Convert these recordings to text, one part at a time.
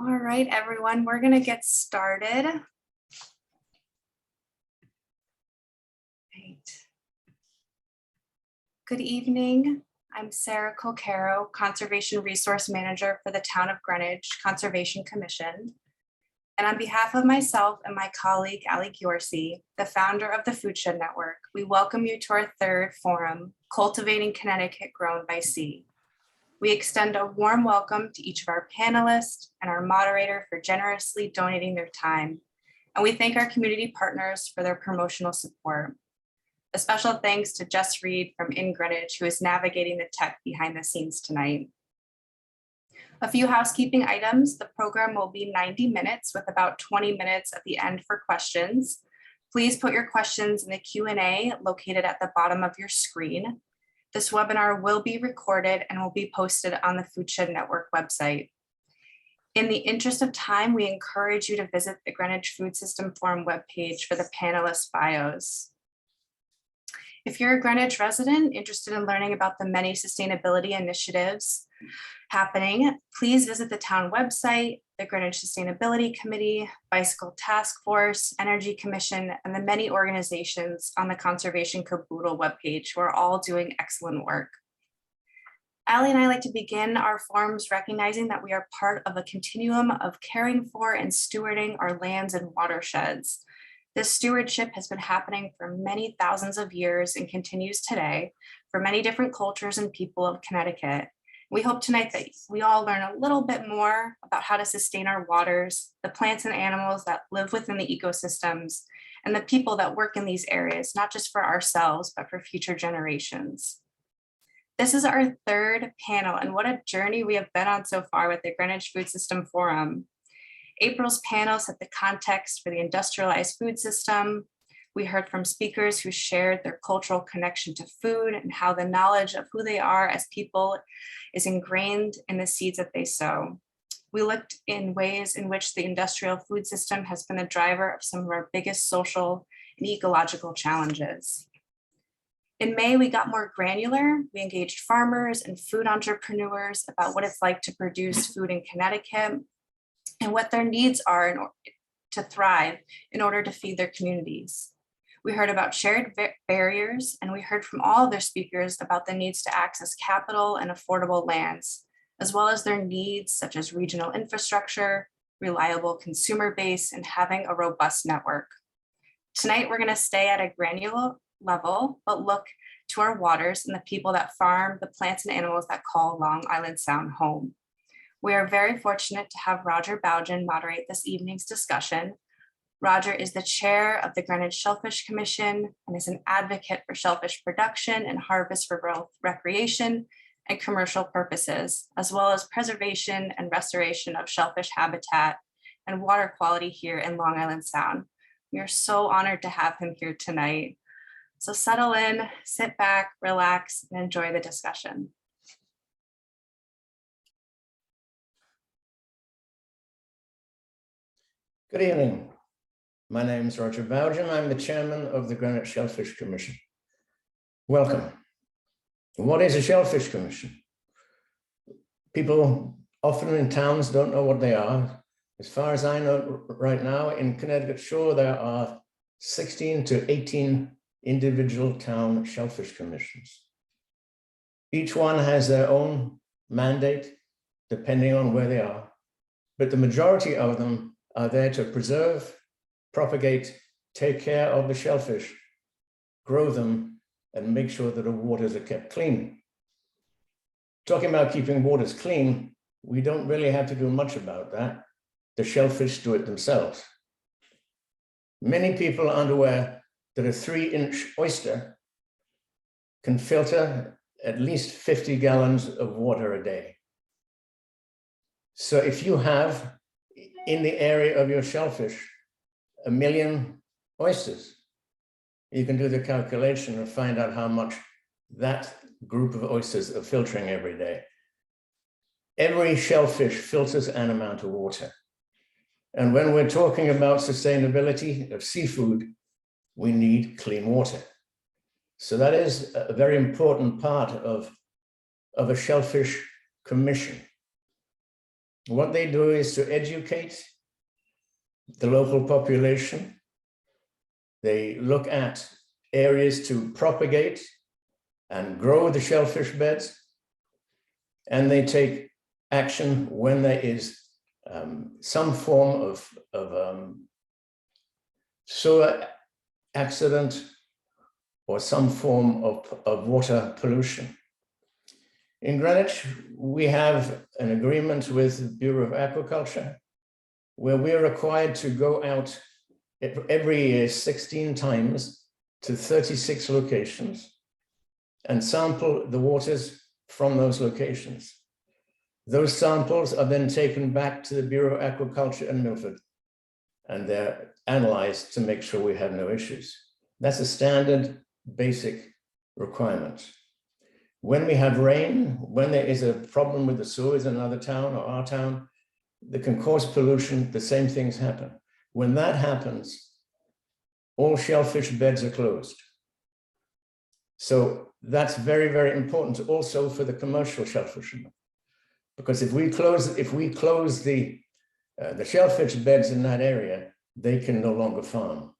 All right, everyone, we're going to get started. Right. Good evening. I'm Sarah Cocaro, Conservation Resource Manager for the Town of Greenwich Conservation Commission. And on behalf of myself and my colleague, Ali Gyorsi, the founder of the Food Shed Network, we welcome you to our third forum, Cultivating Connecticut Grown by Sea. We extend a warm welcome to each of our panelists and our moderator for generously donating their time. And we thank our community partners for their promotional support. A special thanks to Jess Reed from In Greenwich, who is navigating the tech behind the scenes tonight. A few housekeeping items. The program will be 90 minutes with about 20 minutes at the end for questions. Please put your questions in the Q&A located at the bottom of your screen. This webinar will be recorded and will be posted on the Food Shed Network website. In the interest of time, we encourage you to visit the Greenwich Food System Forum webpage for the panelists' bios. If you're a Greenwich resident interested in learning about the many sustainability initiatives happening, please visit the town website, the Greenwich Sustainability Committee, Bicycle Task Force, Energy Commission, and the many organizations on the Conservation Caboodle webpage who are all doing excellent work. Ali and I like to begin our forums recognizing that we are part of a continuum of caring for and stewarding our lands and watersheds. This stewardship has been happening for many thousands of years and continues today for many different cultures and people of Connecticut. We hope tonight that we all learn a little bit more about how to sustain our waters, the plants and animals that live within the ecosystems, and the people that work in these areas, not just for ourselves, but for future generations. This is our third panel, and what a journey we have been on so far with the Greenwich Food System Forum. April's panel set the context for the industrialized food system. We heard from speakers who shared their cultural connection to food and how the knowledge of who they are as people is ingrained in the seeds that they sow. We looked in ways in which the industrial food system has been the driver of some of our biggest social and ecological challenges. In May, we got more granular. We engaged farmers and food entrepreneurs about what it's like to produce food in Connecticut and what their needs are to thrive in order to feed their communities. We heard about shared barriers, and we heard from all of their speakers about the needs to access capital and affordable lands, as well as their needs such as regional infrastructure, reliable consumer base, and having a robust network. Tonight, we're going to stay at a granular level, but look to our waters and the people that farm the plants and animals that call Long Island Sound home. We are very fortunate to have Roger Bougen moderate this evening's discussion. Roger is the chair of the Greenwich Shellfish Commission and is an advocate for shellfish production and harvest for both recreation and commercial purposes, as well as preservation and restoration of shellfish habitat and water quality here in Long Island Sound. We are so honored to have him here tonight. So settle in, sit back, relax, and enjoy the discussion. Good evening. My name is Roger Bougen. I'm the chairman of the Greenwich Shellfish Commission. Welcome. What is a shellfish commission? People often in towns don't know what they are. As far as I know right now, in Connecticut Shore, there are 16 to 18 individual town shellfish commissions. Each one has their own mandate, depending on where they are, but the majority of them are there to preserve, propagate, take care of the shellfish, grow them, and make sure that the waters are kept clean. Talking about keeping waters clean, we don't really have to do much about that. The shellfish do it themselves. Many people aren't aware that a 3-inch oyster can filter at least 50 gallons of water a day. So if you have in the area of your shellfish 1 million oysters, you can do the calculation and find out how much that group of oysters are filtering every day. Every shellfish filters an amount of water. And when we're talking about sustainability of seafood, we need clean water. So that is a very important part of a shellfish commission. What they do is to educate the local population. They look at areas to propagate and grow the shellfish beds, and they take action when there is some form of sewer accident or some form of water pollution. In Greenwich, we have an agreement with the Bureau of Aquaculture where we're required to go out every year 16 times to 36 locations and sample the waters from those locations. Those samples are then taken back to the Bureau of Aquaculture in Milford, and they're analyzed to make sure we have no issues. That's a standard basic requirement. When we have rain, when there is a problem with the sewers in another town or our town that can cause pollution, the same things happen. When that happens, all shellfish beds are closed. So that's very, very important also for the commercial shellfishermen. Because if we close the shellfish beds in that area, they can no longer farm.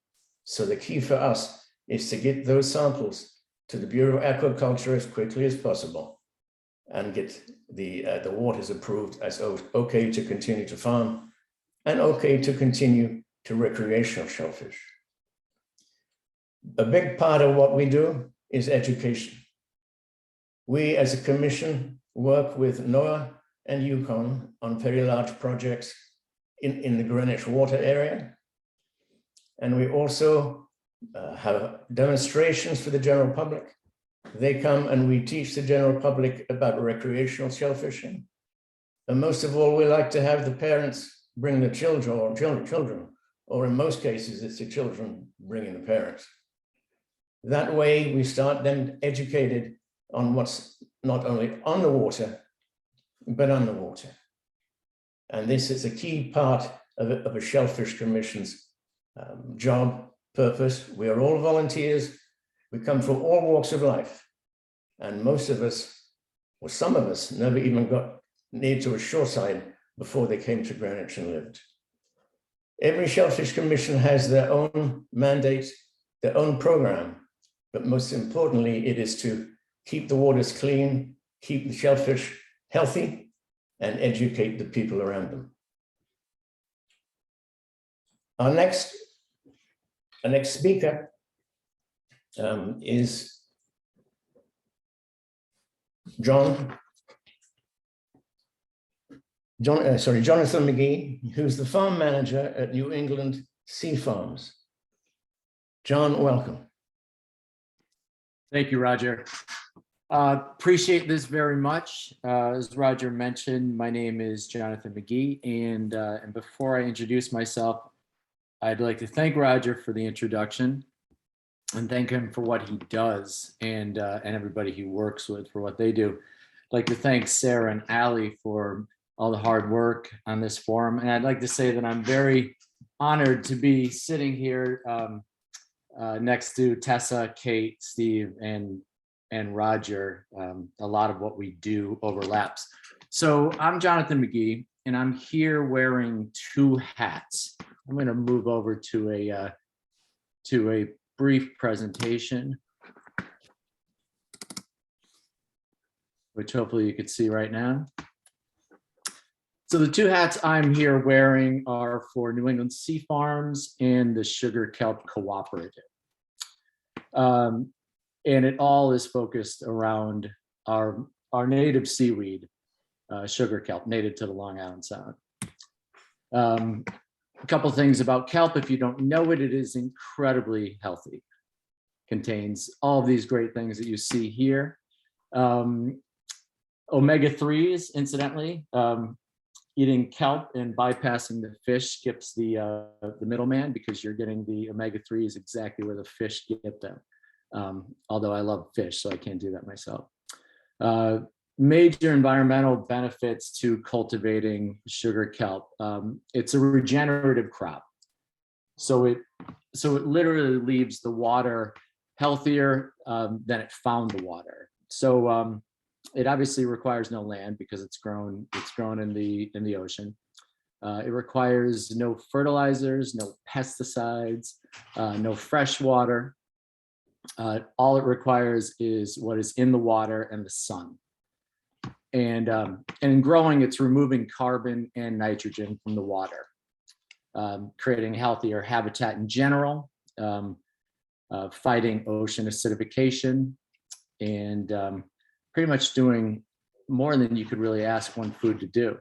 So the key for us is to get those samples to the Bureau of Aquaculture as quickly as possible and get the waters approved as okay to continue to farm and okay to continue to recreational shellfish. A big part of what we do is education. We as a commission work with NOAA and Yukon on very large projects in the Greenwich water area. And we also have demonstrations for the general public. They come and we teach the general public about recreational shellfishing. And most of all, we like to have the parents bring the children, or in most cases, it's the children bringing the parents. That way, we start them educated on what's not only on the water, but on the water. And this is a key part of a Shellfish Commission's job, purpose. We are all volunteers. We come from all walks of life. And most of us, or some of us, never even got near to a shoreside before they came to Greenwich and lived. Every Shellfish Commission has their own mandate, their own program, but most importantly, it is to keep the waters clean, keep the shellfish healthy, and educate the people around them. Our next speaker is Jonathan McGee, who's the farm manager at New England Sea Farms. John, welcome. Thank you, Roger. Appreciate this very much. As Roger mentioned, my name is Jonathan McGee, and before I introduce myself, I'd like to thank Roger for the introduction and thank him for what he does and everybody he works with for what they do. I'd like to thank Sarah and Allie for all the hard work on this forum. And I'd like to say that I'm very honored to be sitting here next to Tessa, Kate, Steve, and Roger. A lot of what we do overlaps. So I'm Jonathan McGee, and I'm here wearing two hats. I'm going to move over to a brief presentation, which hopefully you can see right now. So the two hats I'm here wearing are for New England Sea Farms and the Sugar Kelp Cooperative. And it all is focused around our native seaweed, sugar kelp, native to the Long Island Sound. A couple things about kelp. If you don't know it, it is incredibly healthy. Contains all of these great things that you see here. Omega-3s, incidentally, eating kelp and bypassing the fish skips the middleman because you're getting the omega-3s exactly where the fish get them. Although I love fish, so I can't do that myself. Major environmental benefits to cultivating sugar kelp. It's a regenerative crop. So it literally leaves the water healthier than it found the water. So It obviously requires no land because it's grown in the ocean. It requires no fertilizers, no pesticides, no fresh water. All it requires is what is in the water and the sun. And in growing, it's removing carbon and nitrogen from the water, creating healthier habitat in general, fighting ocean acidification, and pretty much doing more than you could really ask one food to do.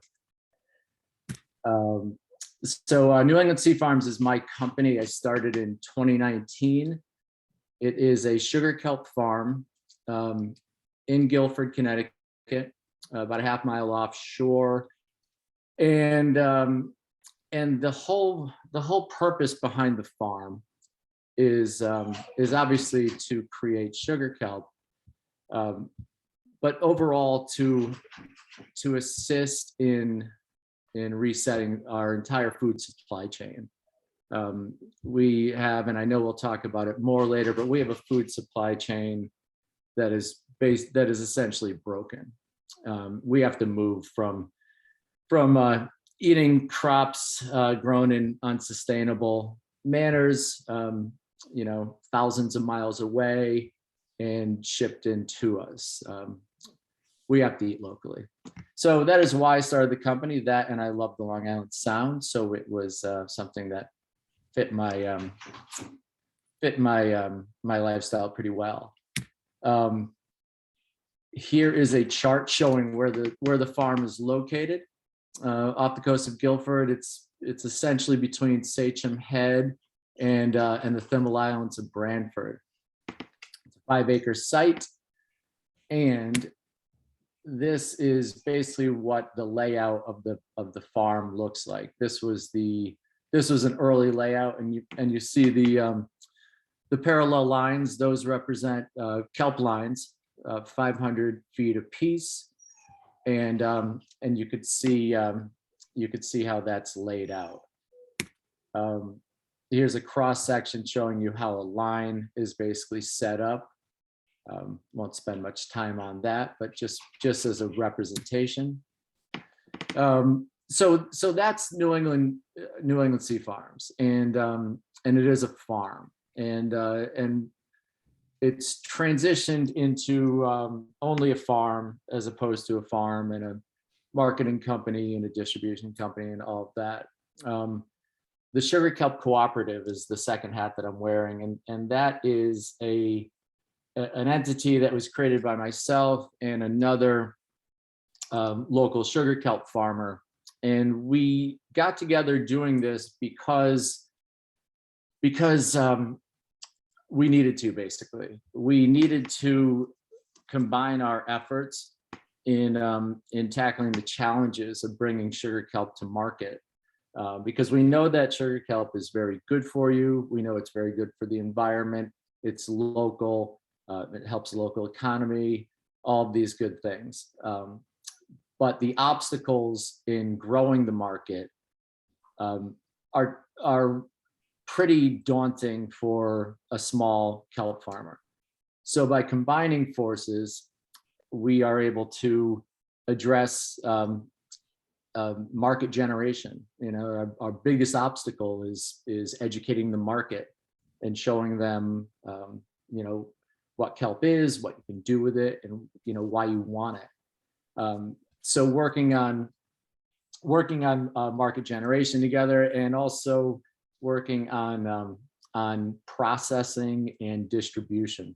So New England Sea Farms is my company. I started in 2019. It is a sugar kelp farm in Guilford, Connecticut, about a half mile offshore. And the whole purpose behind the farm is obviously to create sugar kelp, but overall to assist in resetting our entire food supply chain. We have, and I know we'll talk about it more later, but we have a food supply chain that is essentially broken. We have to move from eating crops grown in unsustainable manners, thousands of miles away and shipped into us. We have to eat locally. So that is why I started the company, that, and I love the Long Island Sound. So it was something that fit my lifestyle pretty well. Here is a chart showing where the farm is located. Off the coast of Guilford. It's essentially between Sachem Head and the Thimble Islands of Branford. It's a 5-acre site, and this is basically what the layout of the farm looks like. This was an early layout, and you see the parallel lines. Those represent kelp lines, 500 feet apiece. And you could see how that's laid out. Here's a cross section showing you how a line is basically set up. Won't spend much time on that, but just as a representation. So that's New England Sea Farms, and it is a farm, and it's transitioned into only a farm as opposed to a farm and a marketing company and a distribution company and all of that. The Sugar Kelp Cooperative is the second hat that I'm wearing, and that is an entity that was created by myself and another local sugar kelp farmer. And we got together doing this because we needed to, basically. We needed to combine our efforts in tackling the challenges of bringing sugar kelp to market, because we know that sugar kelp is very good for you. We know it's very good for the environment. It's local. It helps the local economy, all of these good things. But the obstacles in growing the market are pretty daunting for a small kelp farmer. So by combining forces, we are able to address market generation. Our biggest obstacle is educating the market and showing them, what kelp is, what you can do with it, and why you want it. So working on market generation together, and also working on processing and distribution.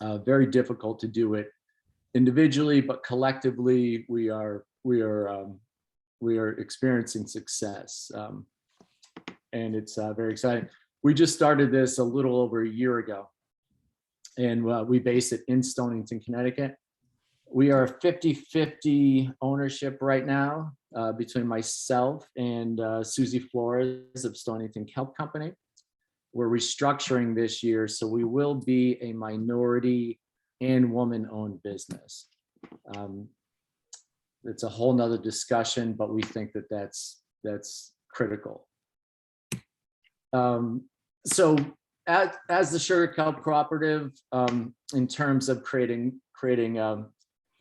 Very difficult to do it individually, but collectively we are experiencing success, and it's very exciting. We just started this a little over a year ago, and we base it in Stonington, Connecticut. We are 50-50 ownership right now between myself and Susie Flores of Stonington Kelp Company. We're restructuring this year, so we will be a minority and woman-owned business. It's a whole nother discussion, but we think that that's critical. So as the Sugar Kelp Cooperative, in terms of creating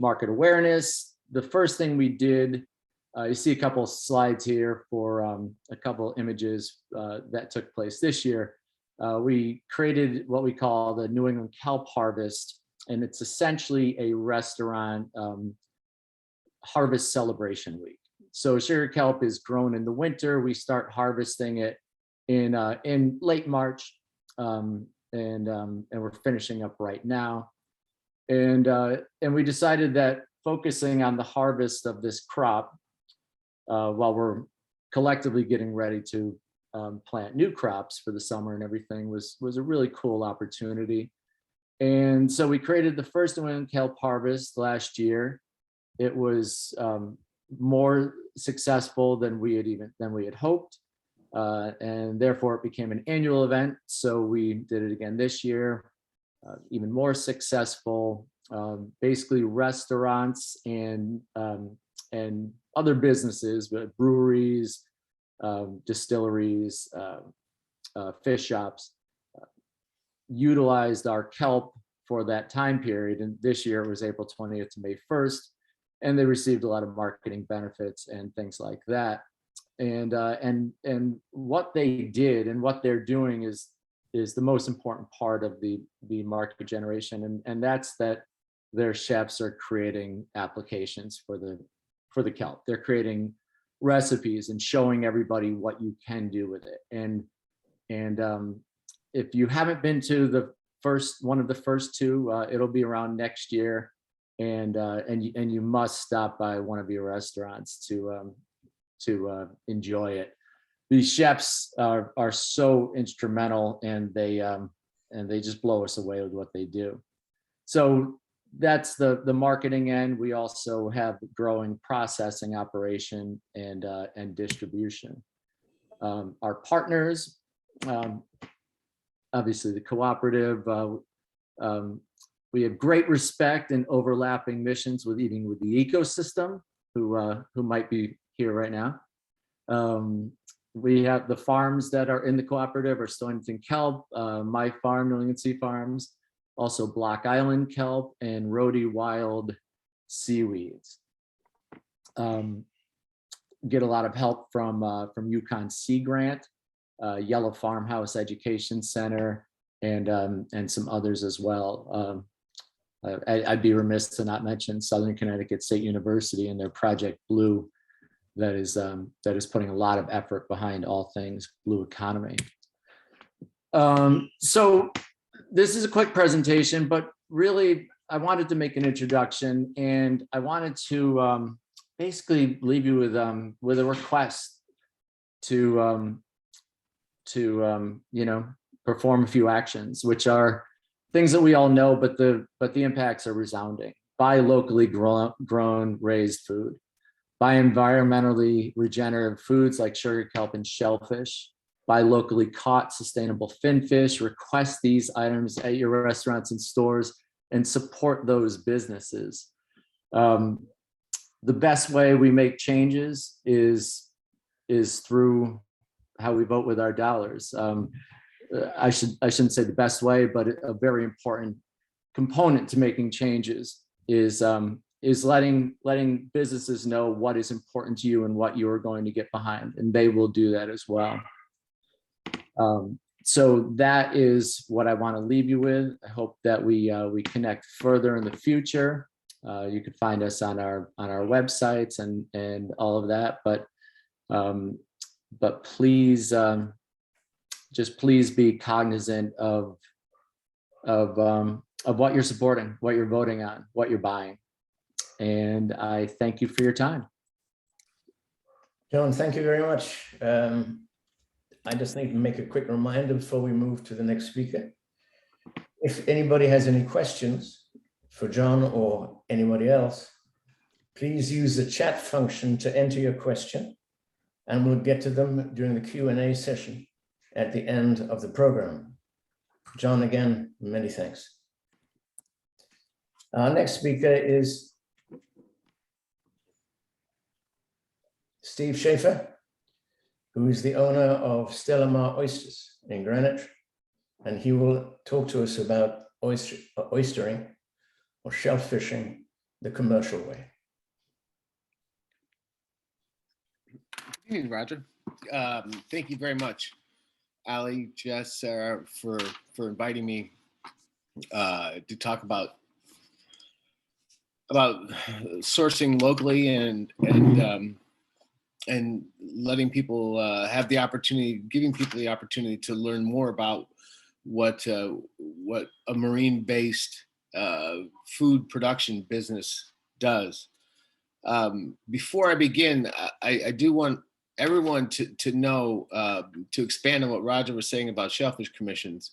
market awareness. The first thing we did, you see a couple slides here for a couple images that took place this year. We created what we call the New England Kelp Harvest, and it's essentially a restaurant harvest celebration week. So sugar kelp is grown in the winter. We start harvesting it in late March, and we're finishing up right now. And we decided that focusing on the harvest of this crop while we're collectively getting ready to plant new crops for the summer and everything was a really cool opportunity. And so we created the first New England Kelp Harvest last year. It was more successful than we had hoped, and therefore it became an annual event. So we did it again this year, even more successful. Basically, restaurants and other businesses, but breweries, distilleries, fish shops, utilized our kelp for that time period. And this year it was April 20th to May 1st. And they received a lot of marketing benefits and things like that. And what they did and what they're doing is the most important part of the market generation. And that's that their chefs are creating applications for the kelp. They're creating recipes and showing everybody what you can do with it. And if you haven't been to one of the first two, it'll be around next year. And you must stop by one of your restaurants to enjoy it. These chefs are so instrumental, and they just blow us away with what they do. So that's the marketing end. We also have growing processing operation and distribution. Our partners, obviously the cooperative. We have great respect and overlapping missions with the ecosystem, who might be here right now. We have the farms that are in the cooperative are Stonington Kelp, my farm, New England Sea Farms, also Block Island Kelp and Rhodey Wild Seaweeds. Get a lot of help from Yukon Sea Grant, Yellow Farmhouse Education Center, and some others as well. I'd be remiss to not mention Southern Connecticut State University and their Project Blue that is putting a lot of effort behind all things blue economy. So this is a quick presentation, but really I wanted to make an introduction, and I wanted to basically leave you with a request to perform a few actions, which are things that we all know, but the impacts are resounding. Buy locally grown, raised food. Buy environmentally regenerative foods like sugar kelp and shellfish. Buy locally caught sustainable finfish. Request these items at your restaurants and stores and support those businesses. The best way we make changes is through how we vote with our dollars. I shouldn't say the best way, but a very important component to making changes is letting businesses know what is important to you and what you are going to get behind, and they will do that as well. So that is what I want to leave you with. I hope that we connect further in the future. You can find us on our websites and all of that, but please. Just please be cognizant of what you're supporting, what you're voting on, what you're buying. And I thank you for your time. John, thank you very much. I just need to make a quick reminder before we move to the next speaker. If anybody has any questions for John or anybody else, please use the chat function to enter your question, and we'll get to them during the Q&A session at the end of the program. John, again, many thanks. Our next speaker is Steve Schaefer, who is the owner of Stella Mar Oysters in Greenwich, and he will talk to us about oystering or shellfishing the commercial way. Good evening, Roger. Thank you very much, Ali, Jess, Sarah, for inviting me to talk about sourcing locally and letting people have the opportunity, giving people the opportunity to learn more about what a marine-based food production business does. Before I begin, I do want everyone to know, to expand on what Roger was saying about shellfish commissions.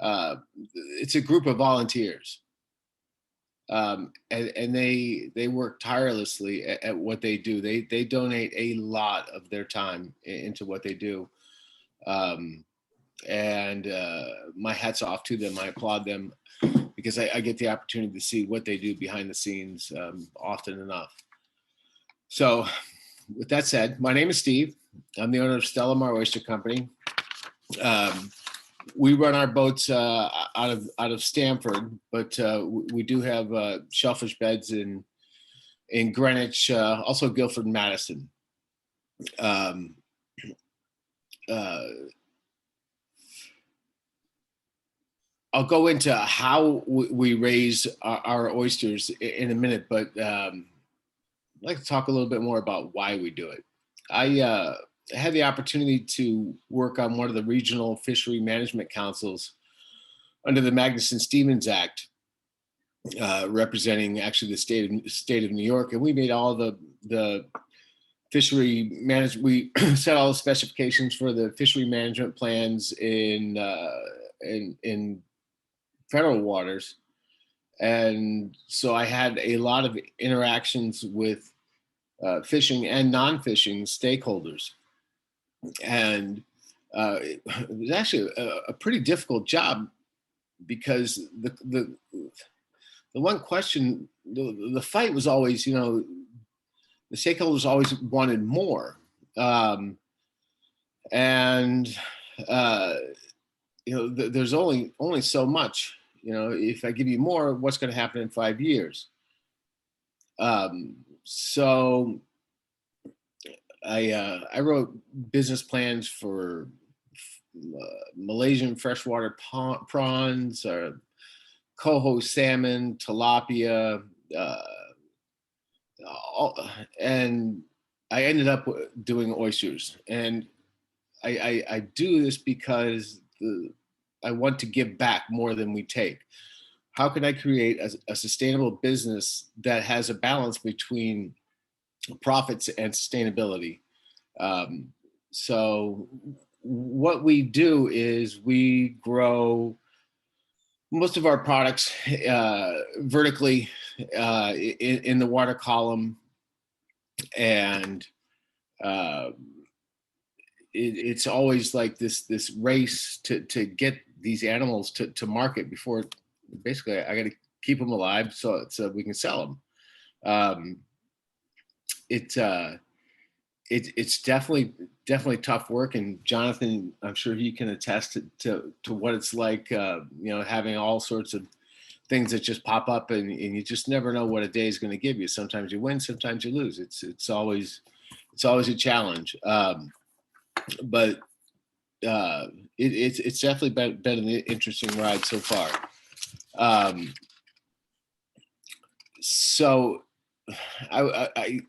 It's a group of volunteers. And they work tirelessly at what they do. They donate a lot of their time into what they do. And my hat's off to them. I applaud them because I get the opportunity to see what they do behind the scenes often enough. So with that said, my name is Steve. I'm the owner of Stella Mar Oyster Company. We run our boats out of Stamford, but we do have shellfish beds in Greenwich, also Guilford and Madison. I'll go into how we raise our oysters in a minute, but I'd like to talk a little bit more about why we do it. I had the opportunity to work on one of the regional fishery management councils under the Magnuson-Stevens Act, representing actually the state of New York, and we made all the fishery management. We set all the specifications for the fishery management plans in federal waters, and so I had a lot of interactions with fishing and non-fishing stakeholders. And it was actually a pretty difficult job because the one question, the fight was always, you know, the stakeholders always wanted more. You know, there's only so much, you know, if I give you more, what's going to happen in 5 years? So I wrote business plans for Malaysian freshwater prawns, coho salmon, tilapia, and I ended up doing oysters. And I do this because I want to give back more than we take. How can I create a sustainable business that has a balance between profits and sustainability? So what we do is we grow most of our products vertically in the water column, and it's always like this race to get these animals to market before, basically I got to keep them alive so we can sell them. It's definitely tough work, and Jonathan, I'm sure he can attest to what it's like, you know, having all sorts of things that just pop up, and you just never know what a day is going to give you. Sometimes you win, sometimes you lose. It's always a challenge, but it's definitely been an interesting ride so far. So I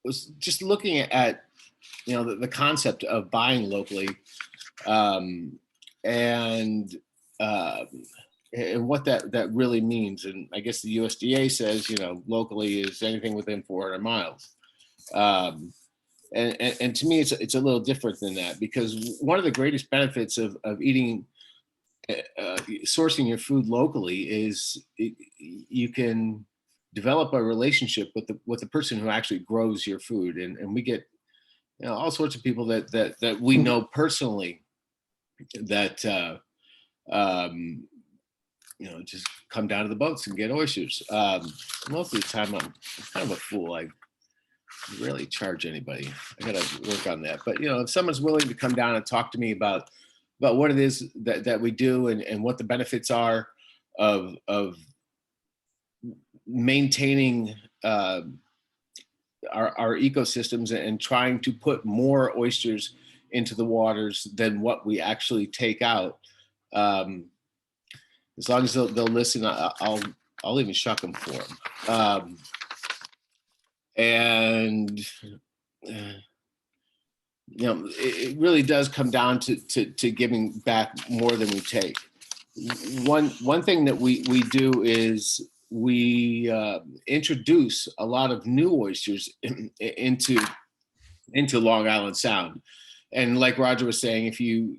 was just looking at, you know, the concept of buying locally, and what that really means. And I guess the USDA says, you know, locally is anything within 400 miles. And to me, it's a little different than that, because one of the greatest benefits of eating, sourcing your food locally is you can develop a relationship with the person who actually grows your food, and we get, you know, all sorts of people that we know personally that you know, just come down to the boats and get oysters. Most of the time I'm kind of a fool. I rarely charge anybody. I gotta work on that. But you know, if someone's willing to come down and talk to me about what it is that we do and what the benefits are of maintaining our ecosystems and trying to put more oysters into the waters than what we actually take out. As long as they'll listen, I'll even shuck them for them. And you know, it really does come down to giving back more than we take. One thing that we do is we introduce a lot of new oysters into Long Island Sound. And like Roger was saying, if you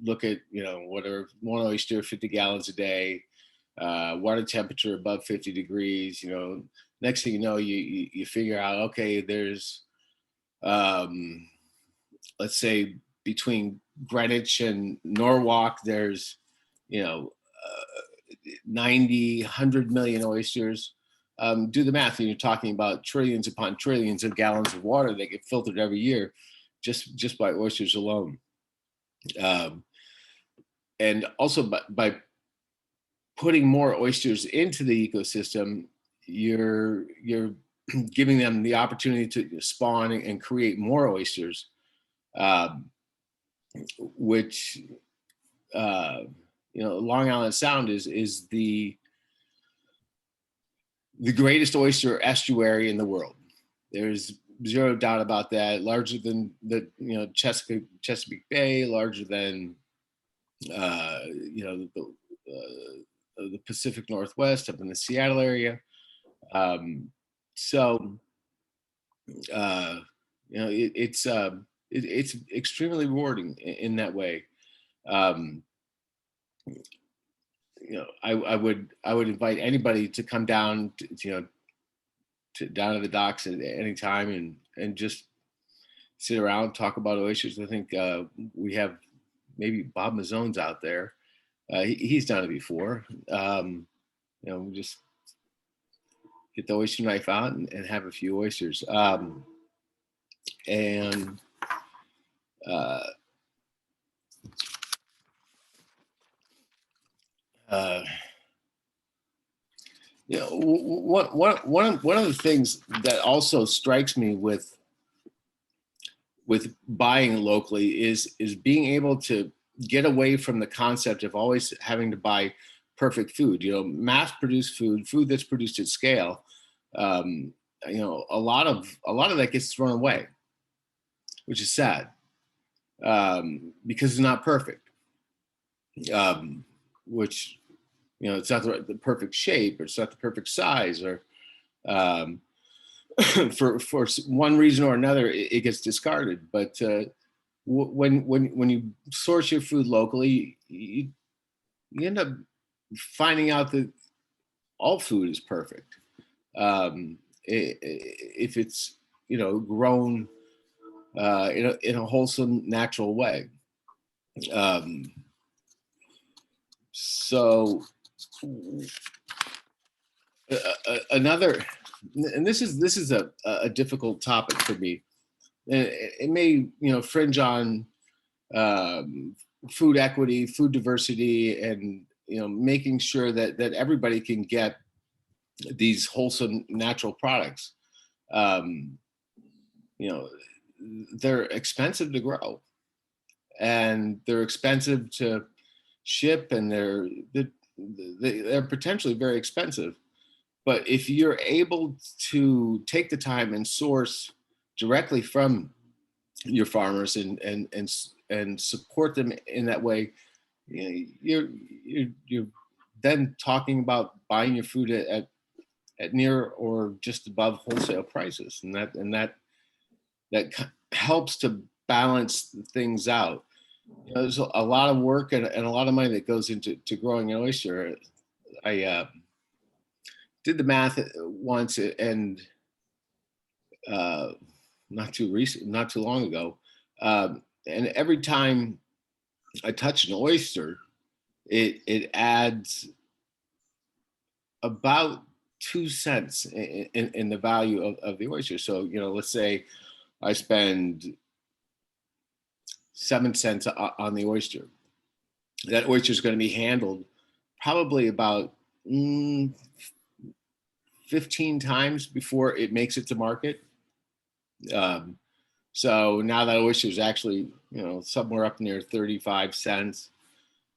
look at whatever, one oyster 50 gallons a day, water temperature above 50 degrees, next thing you know, you figure out, okay, there's let's say between Greenwich and Norwalk, there's 90, 100 million oysters. Do the math, and you're talking about trillions upon trillions of gallons of water that get filtered every year just by oysters alone. And also by putting more oysters into the ecosystem, you're giving them the opportunity to spawn and create more oysters, which Long Island Sound is the greatest oyster estuary in the world. There's zero doubt about that. Larger than the Chesapeake Bay, larger than the Pacific Northwest up in the Seattle area. It's extremely rewarding in that way. I would invite anybody to come down down to the docks at any time and just sit around, talk about oysters. I think we have maybe Bob Mazzone's out there. He's done it before. We just get the oyster knife out and have a few oysters. One of the things that also strikes me with buying locally is being able to get away from the concept of always having to buy perfect food. Mass-produced food that's produced at scale. A lot of that gets thrown away, which is sad, because it's not perfect. Which it's not the perfect shape, or it's not the perfect size, or for one reason or another, it gets discarded. But when you source your food locally, you end up finding out that all food is perfect if it's grown in a wholesome, natural way. So another, and this is a difficult topic for me. It may fringe on food equity, food diversity, and making sure that everybody can get these wholesome natural products. They're expensive to grow, and they're expensive to ship, and they're potentially very expensive. But if you're able to take the time and source directly from your farmers and support them in that way, you're then talking about buying your food at near or just above wholesale prices, and that helps to balance things out. There's a lot of work and a lot of money that goes into growing an oyster. I did the math once, and not too long ago, and every time I touch an oyster, it adds about 2 cents in the value of the oyster. So let's say I spend 7 cents on the oyster. That oyster is going to be handled probably about 15 times before it makes it to market. So now that oyster is actually, somewhere up near 35 cents.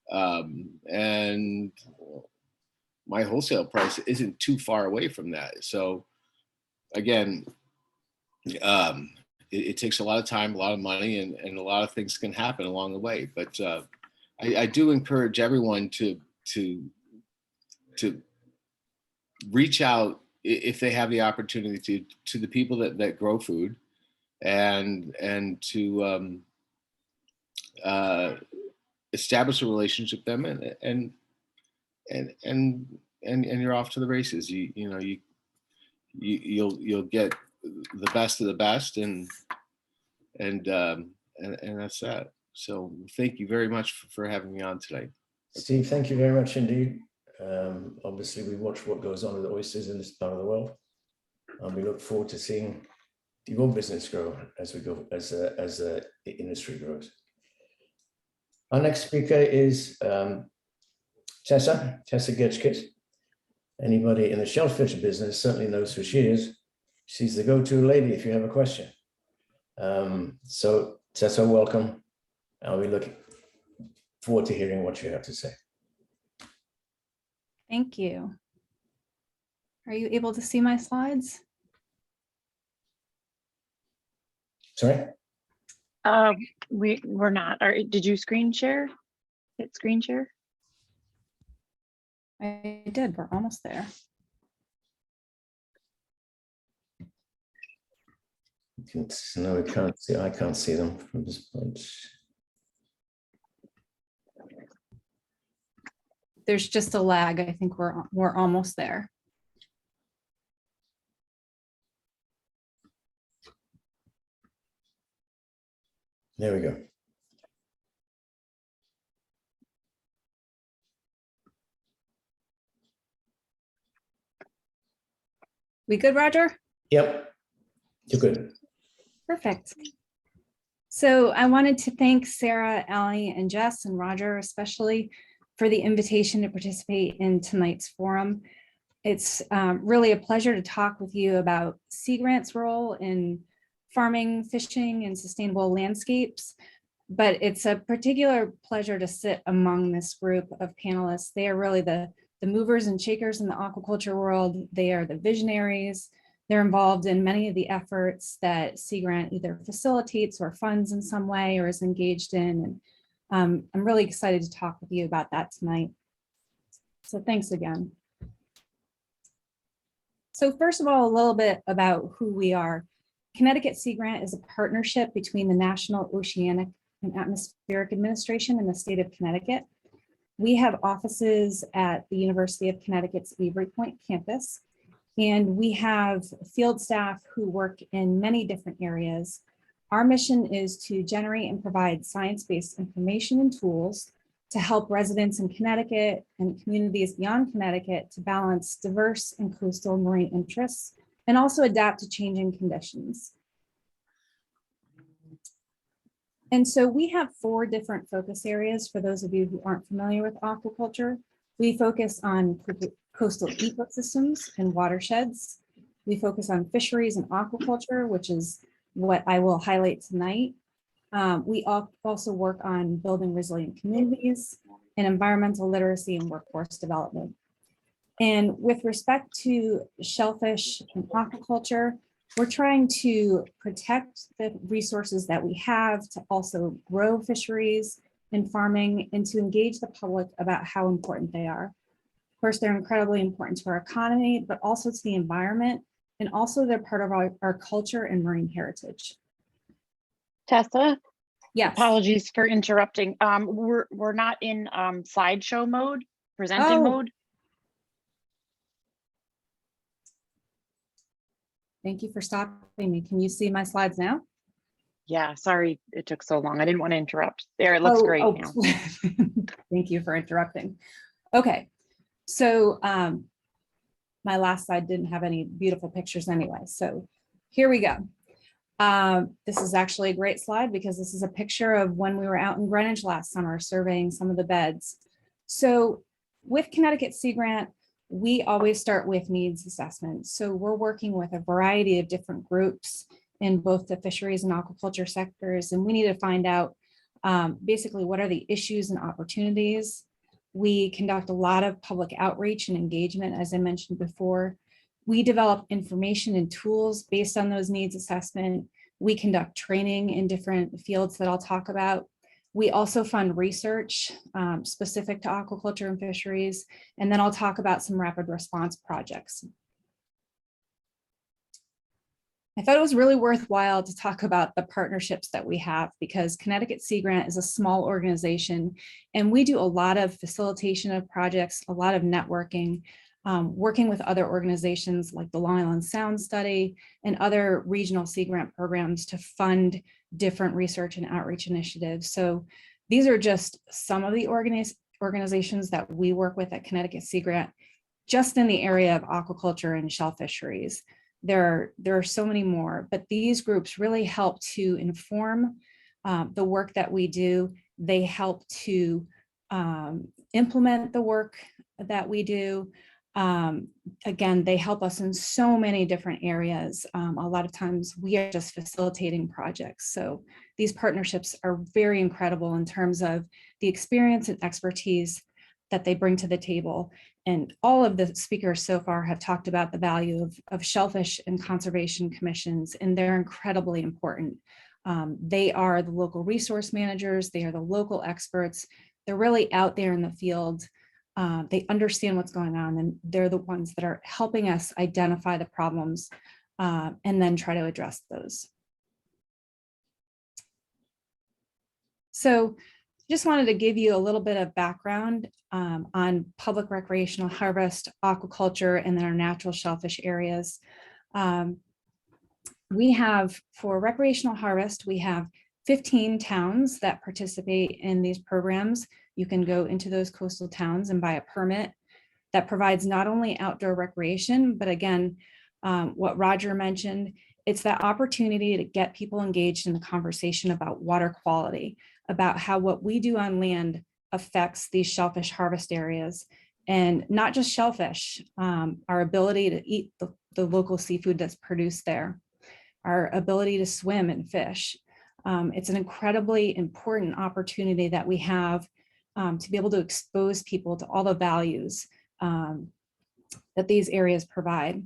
And my wholesale price isn't too far away from that. So again, it takes a lot of time, a lot of money, and a lot of things can happen along the way. But I do encourage everyone to reach out if they have the opportunity to the people that grow food, and to establish a relationship with them, and you're off to the races. You'll get the best of the best, and that's that. So thank you very much for having me on today. Steve, thank you very much indeed. Obviously, we watch what goes on with oysters in this part of the world, and we look forward to seeing your business grow as we go, as the industry grows. Our next speaker is Tessa Getchkit. Anybody in the shellfish business certainly knows who she is. She's the go-to lady if you have a question. So Tessa, welcome. I'll be looking forward to hearing what you have to say. Thank you. Are you able to see my slides? Sorry? We're not. Did you screen share? Hit screen share? I did. We're almost there. No, we can't see. I can't see them from this point. There's just a lag. I think we're almost there. There we go. We good, Roger? Yep, you're good. Perfect. So I wanted to thank Sarah, Allie, and Jess, and Roger especially, for the invitation to participate in tonight's forum. It's really a pleasure to talk with you about Sea Grant's role in farming, fishing, and sustainable landscapes. But it's a particular pleasure to sit among this group of panelists. They are really the movers and shakers in the aquaculture world. They are the visionaries. They're involved in many of the efforts that Sea Grant either facilitates or funds in some way or is engaged in. And I'm really excited to talk with you about that tonight. So thanks again. So first of all, a little bit about who we are. Connecticut Sea Grant is a partnership between the National Oceanic and Atmospheric Administration and the state of Connecticut. We have offices at the University of Connecticut's Avery Point campus, and we have field staff who work in many different areas. Our mission is to generate and provide science-based information and tools to help residents in Connecticut and communities beyond Connecticut to balance diverse and coastal marine interests and also adapt to changing conditions. And so we have 4 different focus areas for those of you who aren't familiar with aquaculture. We focus on coastal ecosystems and watersheds. We focus on fisheries and aquaculture, which is what I will highlight tonight. We also work on building resilient communities and environmental literacy and workforce development. And with respect to shellfish and aquaculture, we're trying to protect the resources that we have to also grow fisheries and farming and to engage the public about how important they are. Of course, they're incredibly important to our economy, but also to the environment, and also they're part of our culture and marine heritage. Tessa? Yes. Apologies for interrupting. We're not in slideshow mode, presenting mode. Thank you for stopping me. Can you see my slides now? Yeah, sorry it took so long. I didn't want to interrupt. There, it looks great now. Thank you for interrupting. Okay, so my last slide didn't have any beautiful pictures anyway, so here we go. This is actually a great slide because this is a picture of when we were out in Greenwich last summer surveying some of the beds. So with Connecticut Sea Grant, we always start with needs assessment. So we're working with a variety of different groups in both the fisheries and aquaculture sectors, and we need to find out basically what are the issues and opportunities. We conduct a lot of public outreach and engagement, as I mentioned before. We develop information and tools based on those needs assessment. We conduct training in different fields that I'll talk about. We also fund research specific to aquaculture and fisheries, and then I'll talk about some rapid response projects. I thought it was really worthwhile to talk about the partnerships that we have, because Connecticut Sea Grant is a small organization and we do a lot of facilitation of projects, a lot of networking, working with other organizations like the Long Island Sound Study and other regional Sea Grant programs to fund different research and outreach initiatives. So these are just some of the organizations that we work with at Connecticut Sea Grant, just in the area of aquaculture and shell fisheries. There are so many more, but these groups really help to inform the work that we do. They help to implement the work that we do. Again, they help us in so many different areas. A lot of times we are just facilitating projects. So these partnerships are very incredible in terms of the experience and expertise that they bring to the table. And all of the speakers so far have talked about the value of shellfish and conservation commissions, and they're incredibly important. They are the local resource managers, they are the local experts, they're really out there in the field. They understand what's going on, and they're the ones that are helping us identify the problems and then try to address those. So just wanted to give you a little bit of background on public recreational harvest, aquaculture, and then our natural shellfish areas. We have, for recreational harvest, we have 15 towns that participate in these programs. You can go into those coastal towns and buy a permit that provides not only outdoor recreation, but again, what Roger mentioned, it's that opportunity to get people engaged in the conversation about water quality, about how what we do on land affects these shellfish harvest areas, and not just shellfish, our ability to eat the local seafood that's produced there, our ability to swim and fish. It's an incredibly important opportunity that we have to be able to expose people to all the values that these areas provide.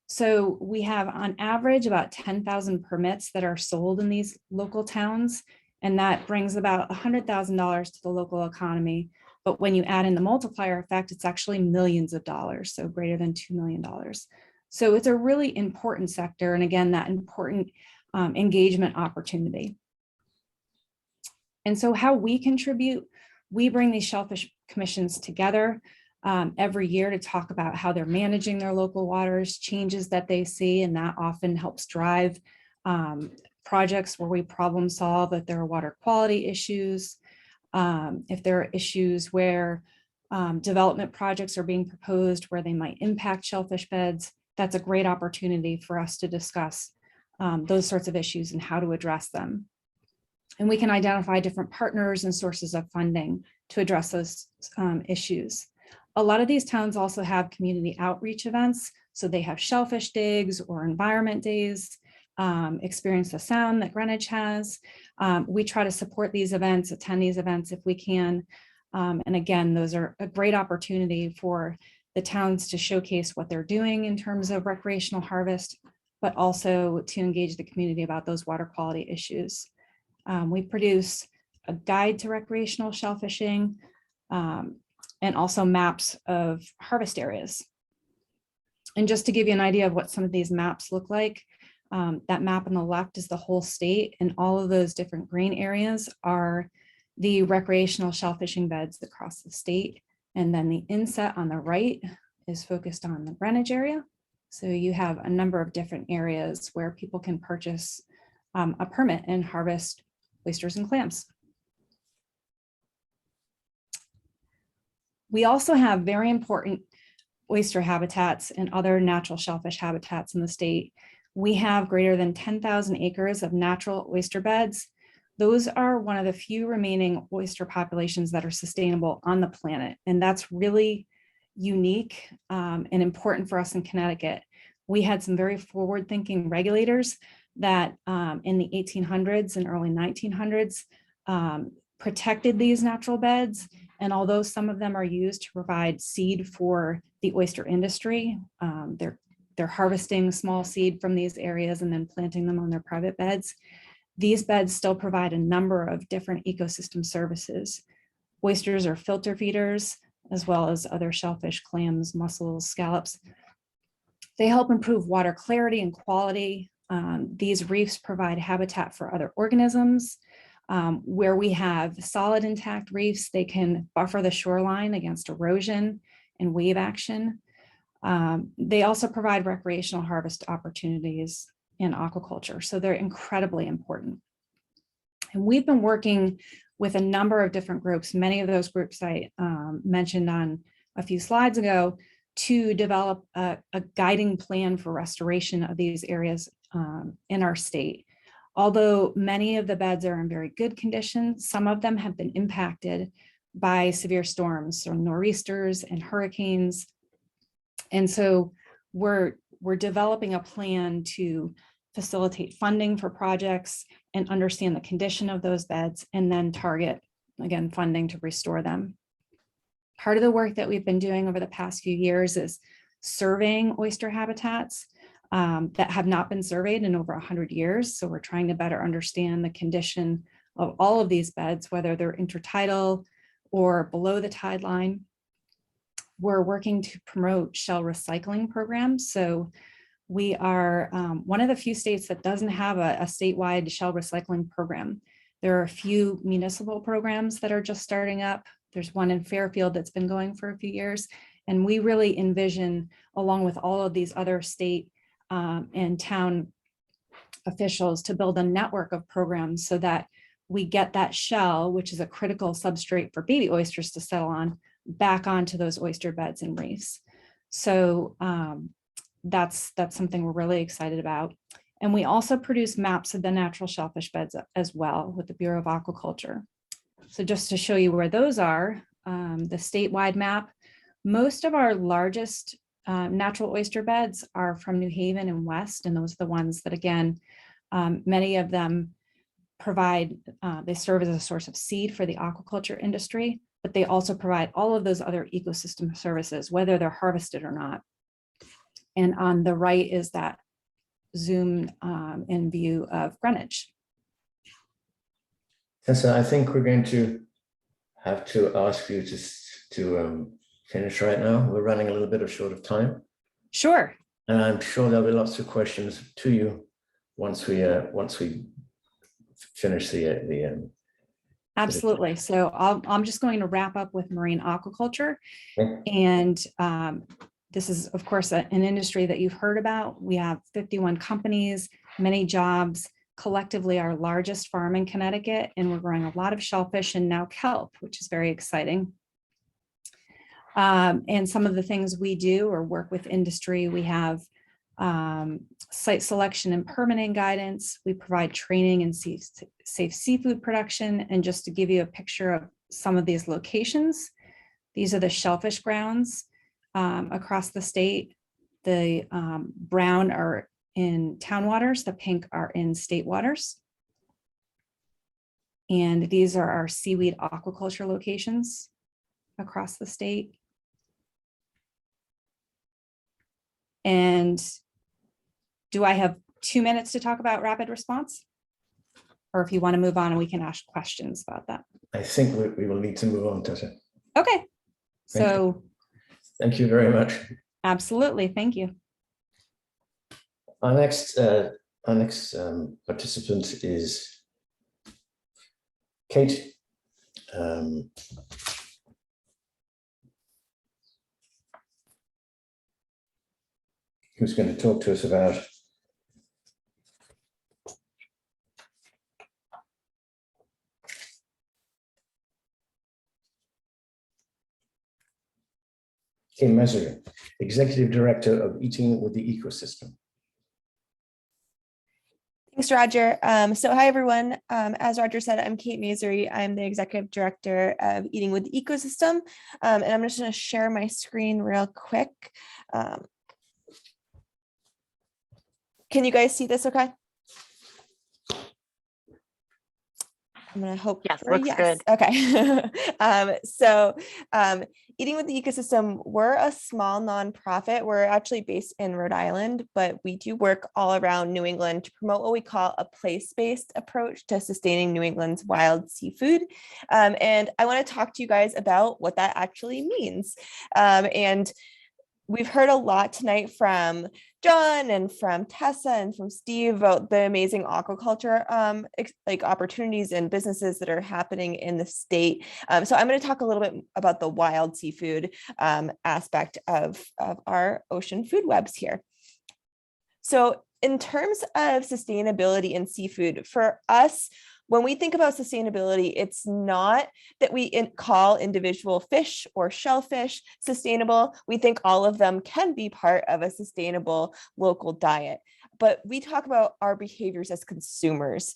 So we have on average about 10,000 permits that are sold in these local towns, and that brings about $100,000 to the local economy. But when you add in the multiplier effect, it's actually millions of dollars, so greater than $2 million. So it's a really important sector, and again, that important engagement opportunity. And so how we contribute, we bring these shellfish commissions together every year to talk about how they're managing their local waters, changes that they see, and that often helps drive projects where we problem solve if there are water quality issues, if there are issues where development projects are being proposed where they might impact shellfish beds. That's a great opportunity for us to discuss those sorts of issues and how to address them. And we can identify different partners and sources of funding to address those issues. A lot of these towns also have community outreach events. So they have shellfish digs or environment days, Experience the Sound that Greenwich has. We try to support these events, attend these events if we can. And again, those are a great opportunity for the towns to showcase what they're doing in terms of recreational harvest, but also to engage the community about those water quality issues. We produce a guide to recreational shellfishing and also maps of harvest areas. And just to give you an idea of what some of these maps look like, that map on the left is the whole state, and all of those different green areas are the recreational shellfishing beds across the state. And then the inset on the right is focused on the Greenwich area. So you have a number of different areas where people can purchase a permit and harvest oysters and clams. We also have very important oyster habitats and other natural shellfish habitats in the state. We have greater than 10,000 acres of natural oyster beds. Those are one of the few remaining oyster populations that are sustainable on the planet. And that's really unique and important for us in Connecticut. We had some very forward-thinking regulators that in the 1800s and early 1900s protected these natural beds. And although some of them are used to provide seed for the oyster industry, they're harvesting small seed from these areas and then planting them on their private beds. These beds still provide a number of different ecosystem services. Oysters are filter feeders, as well as other shellfish, clams, mussels, scallops. They help improve water clarity and quality. These reefs provide habitat for other organisms. Where we have solid intact reefs, they can buffer the shoreline against erosion and wave action. They also provide recreational harvest opportunities in aquaculture, so they're incredibly important. And we've been working with a number of different groups, many of those groups I mentioned on a few slides ago, to develop a guiding plan for restoration of these areas in our state. Although many of the beds are in very good condition, some of them have been impacted by severe storms, so nor'easters and hurricanes. And so we're developing a plan to facilitate funding for projects and understand the condition of those beds, and then target, again, funding to restore them. Part of the work that we've been doing over the past few years is surveying oyster habitats that have not been surveyed in over 100 years. So we're trying to better understand the condition of all of these beds, whether they're intertidal or below the tide line. We're working to promote shell recycling programs. So we are one of the few states that doesn't have a statewide shell recycling program. There are a few municipal programs that are just starting up. There's one in Fairfield that's been going for a few years. And we really envision, along with all of these other state and town officials, to build a network of programs so that we get that shell, which is a critical substrate for baby oysters to settle on, back onto those oyster beds and reefs. So that's something we're really excited about. And we also produce maps of the natural shellfish beds as well with the Bureau of Aquaculture. So just to show you where those are, the statewide map, most of our largest natural oyster beds are from New Haven and West, and those are the ones that, again, many of them provide, they serve as a source of seed for the aquaculture industry, but they also provide all of those other ecosystem services, whether they're harvested or not. And on the right is that zoom in view of Greenwich. Tessa, I think we're going to have to ask you to finish right now. We're running a little bit short of time. Sure. And I'm sure there'll be lots of questions to you once we finish the Absolutely. So I'm just going to wrap up with marine aquaculture. Okay. And this is, of course, an industry that you've heard about. We have 51 companies, many jobs, collectively our largest farm in Connecticut, and we're growing a lot of shellfish and now kelp, which is very exciting. And some of the things we do or work with industry, we have site selection and permitting guidance. We provide training in safe seafood production. And just to give you a picture of some of these locations, these are the shellfish grounds across the state. The brown are in town waters, the pink are in state waters. And these are our seaweed aquaculture locations across the state. And do I have 2 minutes to talk about rapid response? Or if you want to move on and we can ask questions about that. I think we will need to move on, Tessa. Okay. So Thank you very much. absolutely. Thank you. Our next participant is Kate. Who's going to talk to us about Kate Messer, Executive Director of Eating with the Ecosystem. Thanks, Roger. So hi, everyone. As Roger said, I'm Kate Masery. I'm the Executive Director of Eating with the Ecosystem. And I'm just going to share my screen real quick. Can you guys see this okay? I'm going to hope Yes, for a looks yes. good. Okay. Eating with the Ecosystem, we're a small nonprofit. We're actually based in Rhode Island, but we do work all around New England to promote what we call a place-based approach to sustaining New England's wild seafood. And I want to talk to you guys about what that actually means. And we've heard a lot tonight from John and from Tessa and from Steve about the amazing aquaculture opportunities and businesses that are happening in the state. So I'm going to talk a little bit about the wild seafood aspect of our ocean food webs here. So in terms of sustainability in seafood, for us, when we think about sustainability, it's not that we call individual fish or shellfish sustainable. We think all of them can be part of a sustainable local diet. But we talk about our behaviors as consumers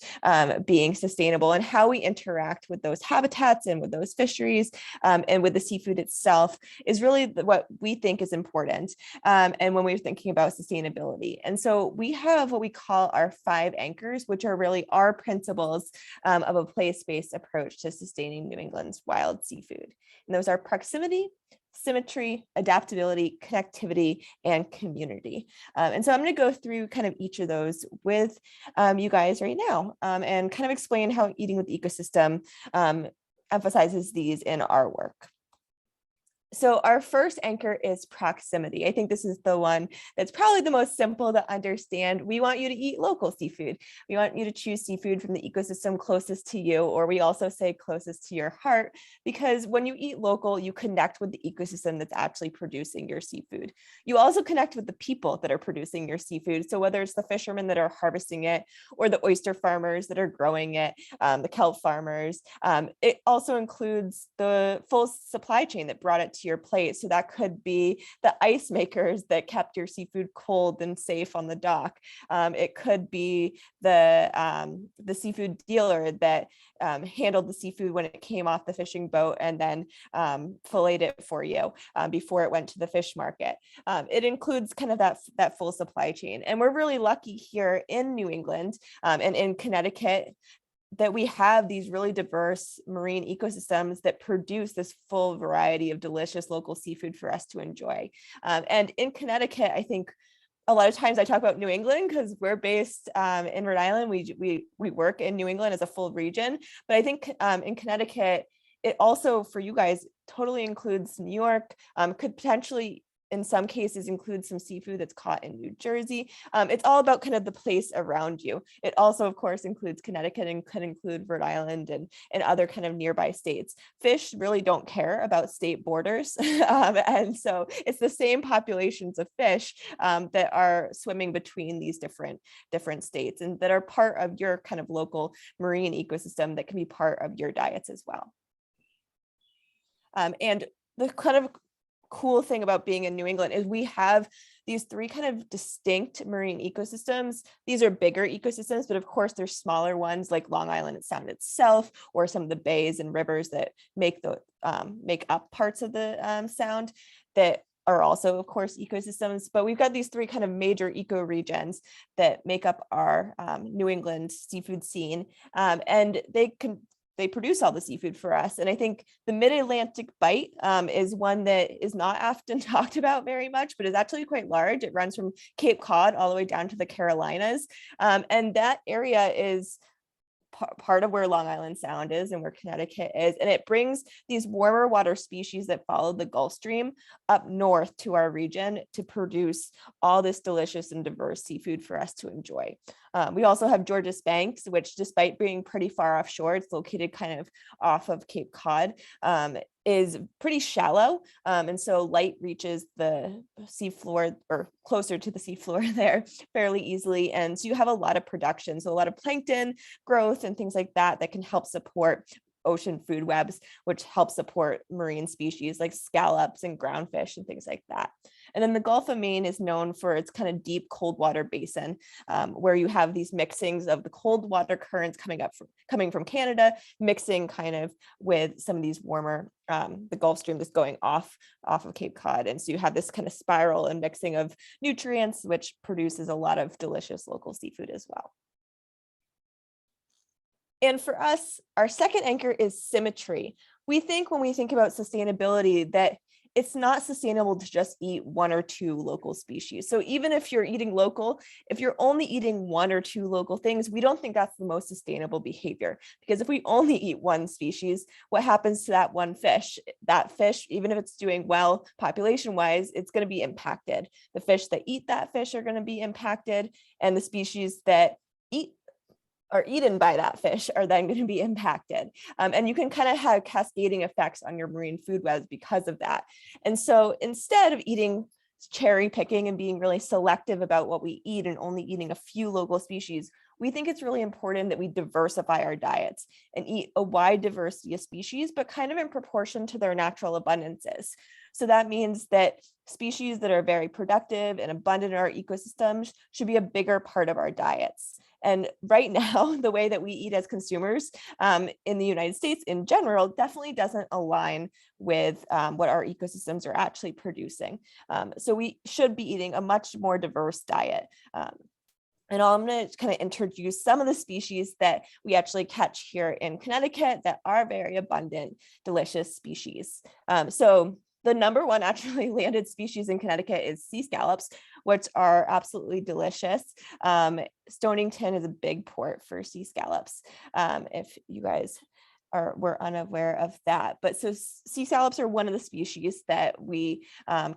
being sustainable and how we interact with those habitats and with those fisheries and with the seafood itself is really what we think is important. And when we're thinking about sustainability. And so we have what we call our 5 anchors, which are really our principles of a place-based approach to sustaining New England's wild seafood. And those are proximity, symmetry, adaptability, connectivity, and community. And so I'm going to go through kind of each of those with you guys right now and kind of explain how Eating with the Ecosystem emphasizes these in our work. So our first anchor is proximity. I think this is the one that's probably the most simple to understand. We want you to eat local seafood. We want you to choose seafood from the ecosystem closest to you, or we also say closest to your heart, because when you eat local, you connect with the ecosystem that's actually producing your seafood. You also connect with the people that are producing your seafood. So whether it's the fishermen that are harvesting it, or the oyster farmers that are growing it, the kelp farmers, it also includes the full supply chain that brought it to your plate. So that could be the ice makers that kept your seafood cold and safe on the dock. It could be the seafood dealer that handled the seafood when it came off the fishing boat and then filleted it for you before it went to the fish market. It includes kind of that full supply chain. And we're really lucky here in New England and in Connecticut that we have these really diverse marine ecosystems that produce this full variety of delicious local seafood for us to enjoy. And in Connecticut, I think a lot of times I talk about New England because we're based in Rhode Island. We work in New England as a full region, but I think in Connecticut, it also for you guys totally includes New York, could potentially in some cases include some seafood that's caught in New Jersey. It's all about kind of the place around you. It also, of course, includes Connecticut and could include Rhode Island and other kind of nearby states. Fish really don't care about state borders. And so it's the same populations of fish that are swimming between these different states and that are part of your kind of local marine ecosystem that can be part of your diets as well. And the kind of cool thing about being in New England is we have these 3 kind of distinct marine ecosystems. These are bigger ecosystems, but of course there's smaller ones like Long Island Sound itself, or some of the bays and rivers that make up parts of the sound that are also, of course, ecosystems. But we've got these 3 kind of major ecoregions that make up our New England seafood scene, and they produce all the seafood for us. And I think the Mid-Atlantic Bight is one that is not often talked about very much, but is actually quite large. It runs from Cape Cod all the way down to the Carolinas. And that area is part of where Long Island Sound is and where Connecticut is. And it brings these warmer water species that follow the Gulf Stream up north to our region to produce all this delicious and diverse seafood for us to enjoy. We also have Georges Banks, which despite being pretty far offshore, it's located kind of off of Cape Cod, is pretty shallow. And so light reaches the seafloor or closer to the seafloor there fairly easily. And so you have a lot of production. So a lot of plankton growth and things like that that can help support ocean food webs, which help support marine species like scallops and groundfish and things like that. And then the Gulf of Maine is known for its kind of deep cold water basin, where you have these mixings of the cold water currents coming from Canada, mixing kind of with some of these warmer, the Gulf Stream that's going off of Cape Cod. And so you have this kind of spiral and mixing of nutrients, which produces a lot of delicious local seafood as well. And for us, our second anchor is symmetry. We think when we think about sustainability that it's not sustainable to just eat one or two local species. So even if you're eating local, if you're only eating one or two local things, we don't think that's the most sustainable behavior. Because if we only eat one species, what happens to that one fish? That fish, even if it's doing well population-wise, it's going to be impacted. The fish that eat that fish are going to be impacted, and the species that are eaten by that fish are then going to be impacted. And you can kind of have cascading effects on your marine food webs because of that. And so instead of eating cherry picking and being really selective about what we eat and only eating a few local species, we think it's really important that we diversify our diets and eat a wide diversity of species, but kind of in proportion to their natural abundances. So that means that species that are very productive and abundant in our ecosystems should be a bigger part of our diets. And right now, the way that we eat as consumers in the United States in general definitely doesn't align with what our ecosystems are actually producing. So we should be eating a much more diverse diet. And I'm going to kind of introduce some of the species that we actually catch here in Connecticut that are very abundant, delicious species. So the number one actually landed species in Connecticut is sea scallops, which are absolutely delicious. Stonington is a big port for sea scallops, if you guys were unaware of that. But so sea scallops are one of the species that we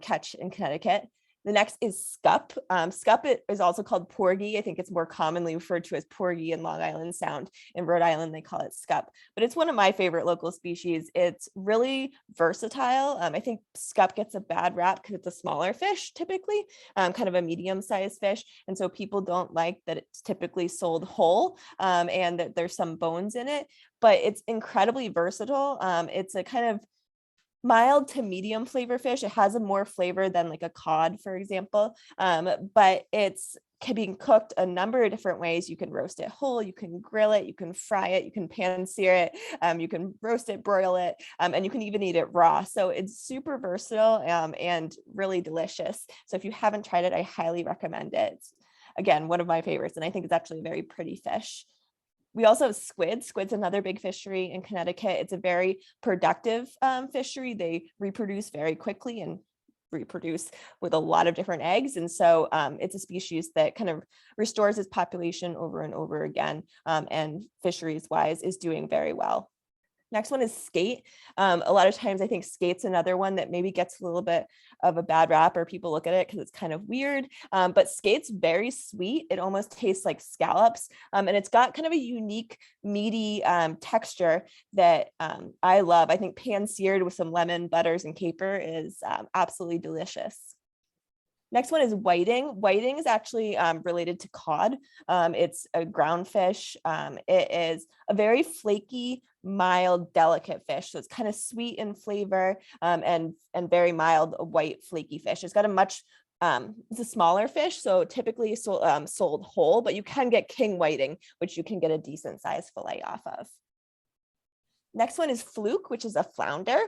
catch in Connecticut. The next is scup. Scup is also called porgy. I think it's more commonly referred to as porgy in Long Island Sound. In Rhode Island, they call it scup. But it's one of my favorite local species. It's really versatile. I think scup gets a bad rap because it's a smaller fish, typically, kind of a medium-sized fish. And so people don't like that it's typically sold whole and that there's some bones in it. But it's incredibly versatile. It's a kind of mild to medium flavor fish. It has a more flavor than like a cod, for example, but it's being cooked a number of different ways. You can roast it whole, you can grill it, you can fry it, you can pan sear it, you can roast it, broil it, and you can even eat it raw. So it's super versatile and really delicious. So if you haven't tried it, I highly recommend it. It's, again, one of my favorites, and I think it's actually a very pretty fish. We also have squid. Squid's another big fishery in Connecticut. It's a very productive fishery. They reproduce very quickly and reproduce with a lot of different eggs. And so it's a species that kind of restores its population over and over again, and fisheries wise is doing very well. Next one is skate. A lot of times I think skate's another one that maybe gets a little bit of a bad rap, or people look at it because it's kind of weird, but skate's very sweet. It almost tastes like scallops, and it's got kind of a unique meaty texture that I love. I think pan-seared with some lemon, butters, and caper is absolutely delicious. Next one is whiting. Whiting is actually related to cod. It's a ground fish. It is a very flaky, mild, delicate fish. So it's kind of sweet in flavor and very mild, white, flaky fish. It's got a much, it's a smaller fish, so typically sold whole, but you can get king whiting, which you can get a decent size fillet off of. Next one is fluke, which is a flounder.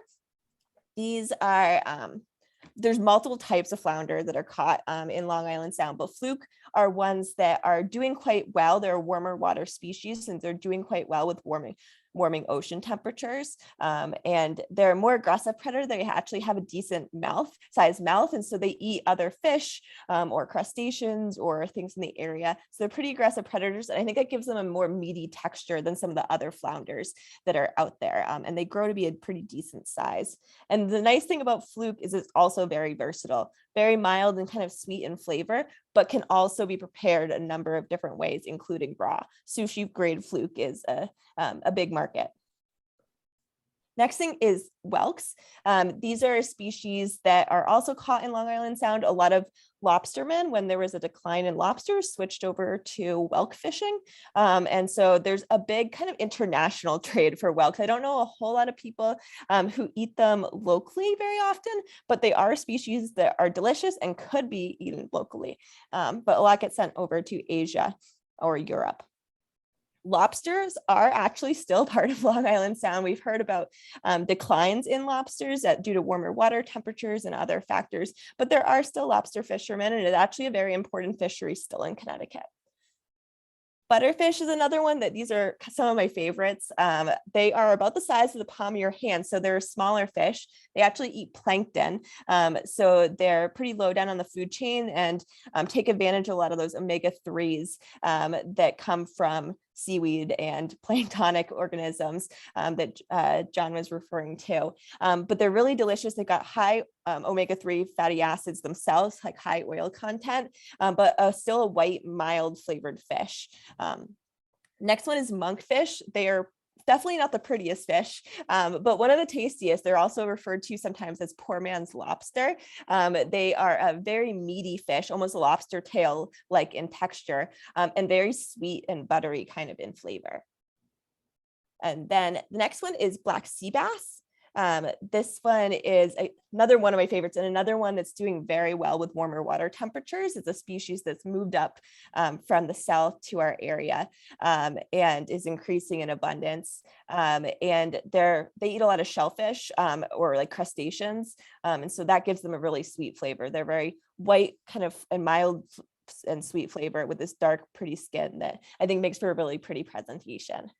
These are there's multiple types of flounder that are caught in Long Island Sound, but fluke are ones that are doing quite well. They're a warmer water species, and they're doing quite well with warming ocean temperatures. And they're a more aggressive predator. They actually have a decent size mouth. And so they eat other fish or crustaceans or things in the area. So they're pretty aggressive predators. And I think that gives them a more meaty texture than some of the other flounders that are out there. And they grow to be a pretty decent size. And the nice thing about fluke is it's also very versatile, very mild and kind of sweet in flavor, but can also be prepared a number of different ways, including raw. Sushi grade fluke is a big market. Next thing is whelks. These are species that are also caught in Long Island Sound. A lot of lobstermen, when there was a decline in lobsters, switched over to whelk fishing. And so there's a big kind of international trade for whelks. I don't know a whole lot of people who eat them locally very often, but they are species that are delicious and could be eaten locally. But a lot get sent over to Asia or Europe. Lobsters are actually still part of Long Island Sound. We've heard about declines in lobsters due to warmer water temperatures and other factors, but there are still lobster fishermen, and it's actually a very important fishery still in Connecticut. Butterfish is another one that these are some of my favorites. They are about the size of the palm of your hand, so they're smaller fish. They actually eat plankton, so they're pretty low down on the food chain and take advantage of a lot of those omega-3s that come from seaweed and planktonic organisms that John was referring to. But they're really delicious. They've got high omega-3 fatty acids themselves, like high oil content, but still a white, mild flavored fish. Next one is monkfish. They are definitely not the prettiest fish, but one of the tastiest. They're also referred to sometimes as poor man's lobster. They are a very meaty fish, almost a lobster tail like in texture, and very sweet and buttery kind of in flavor. And then the next one is black sea bass. This one is another one of my favorites, and another one that's doing very well with warmer water temperatures. It's a species that's moved up from the south to our area and is increasing in abundance. And they eat a lot of shellfish or like crustaceans, and so that gives them a really sweet flavor. They're very white, kind of and mild and sweet flavor with this dark, pretty skin that I think makes for a really pretty presentation.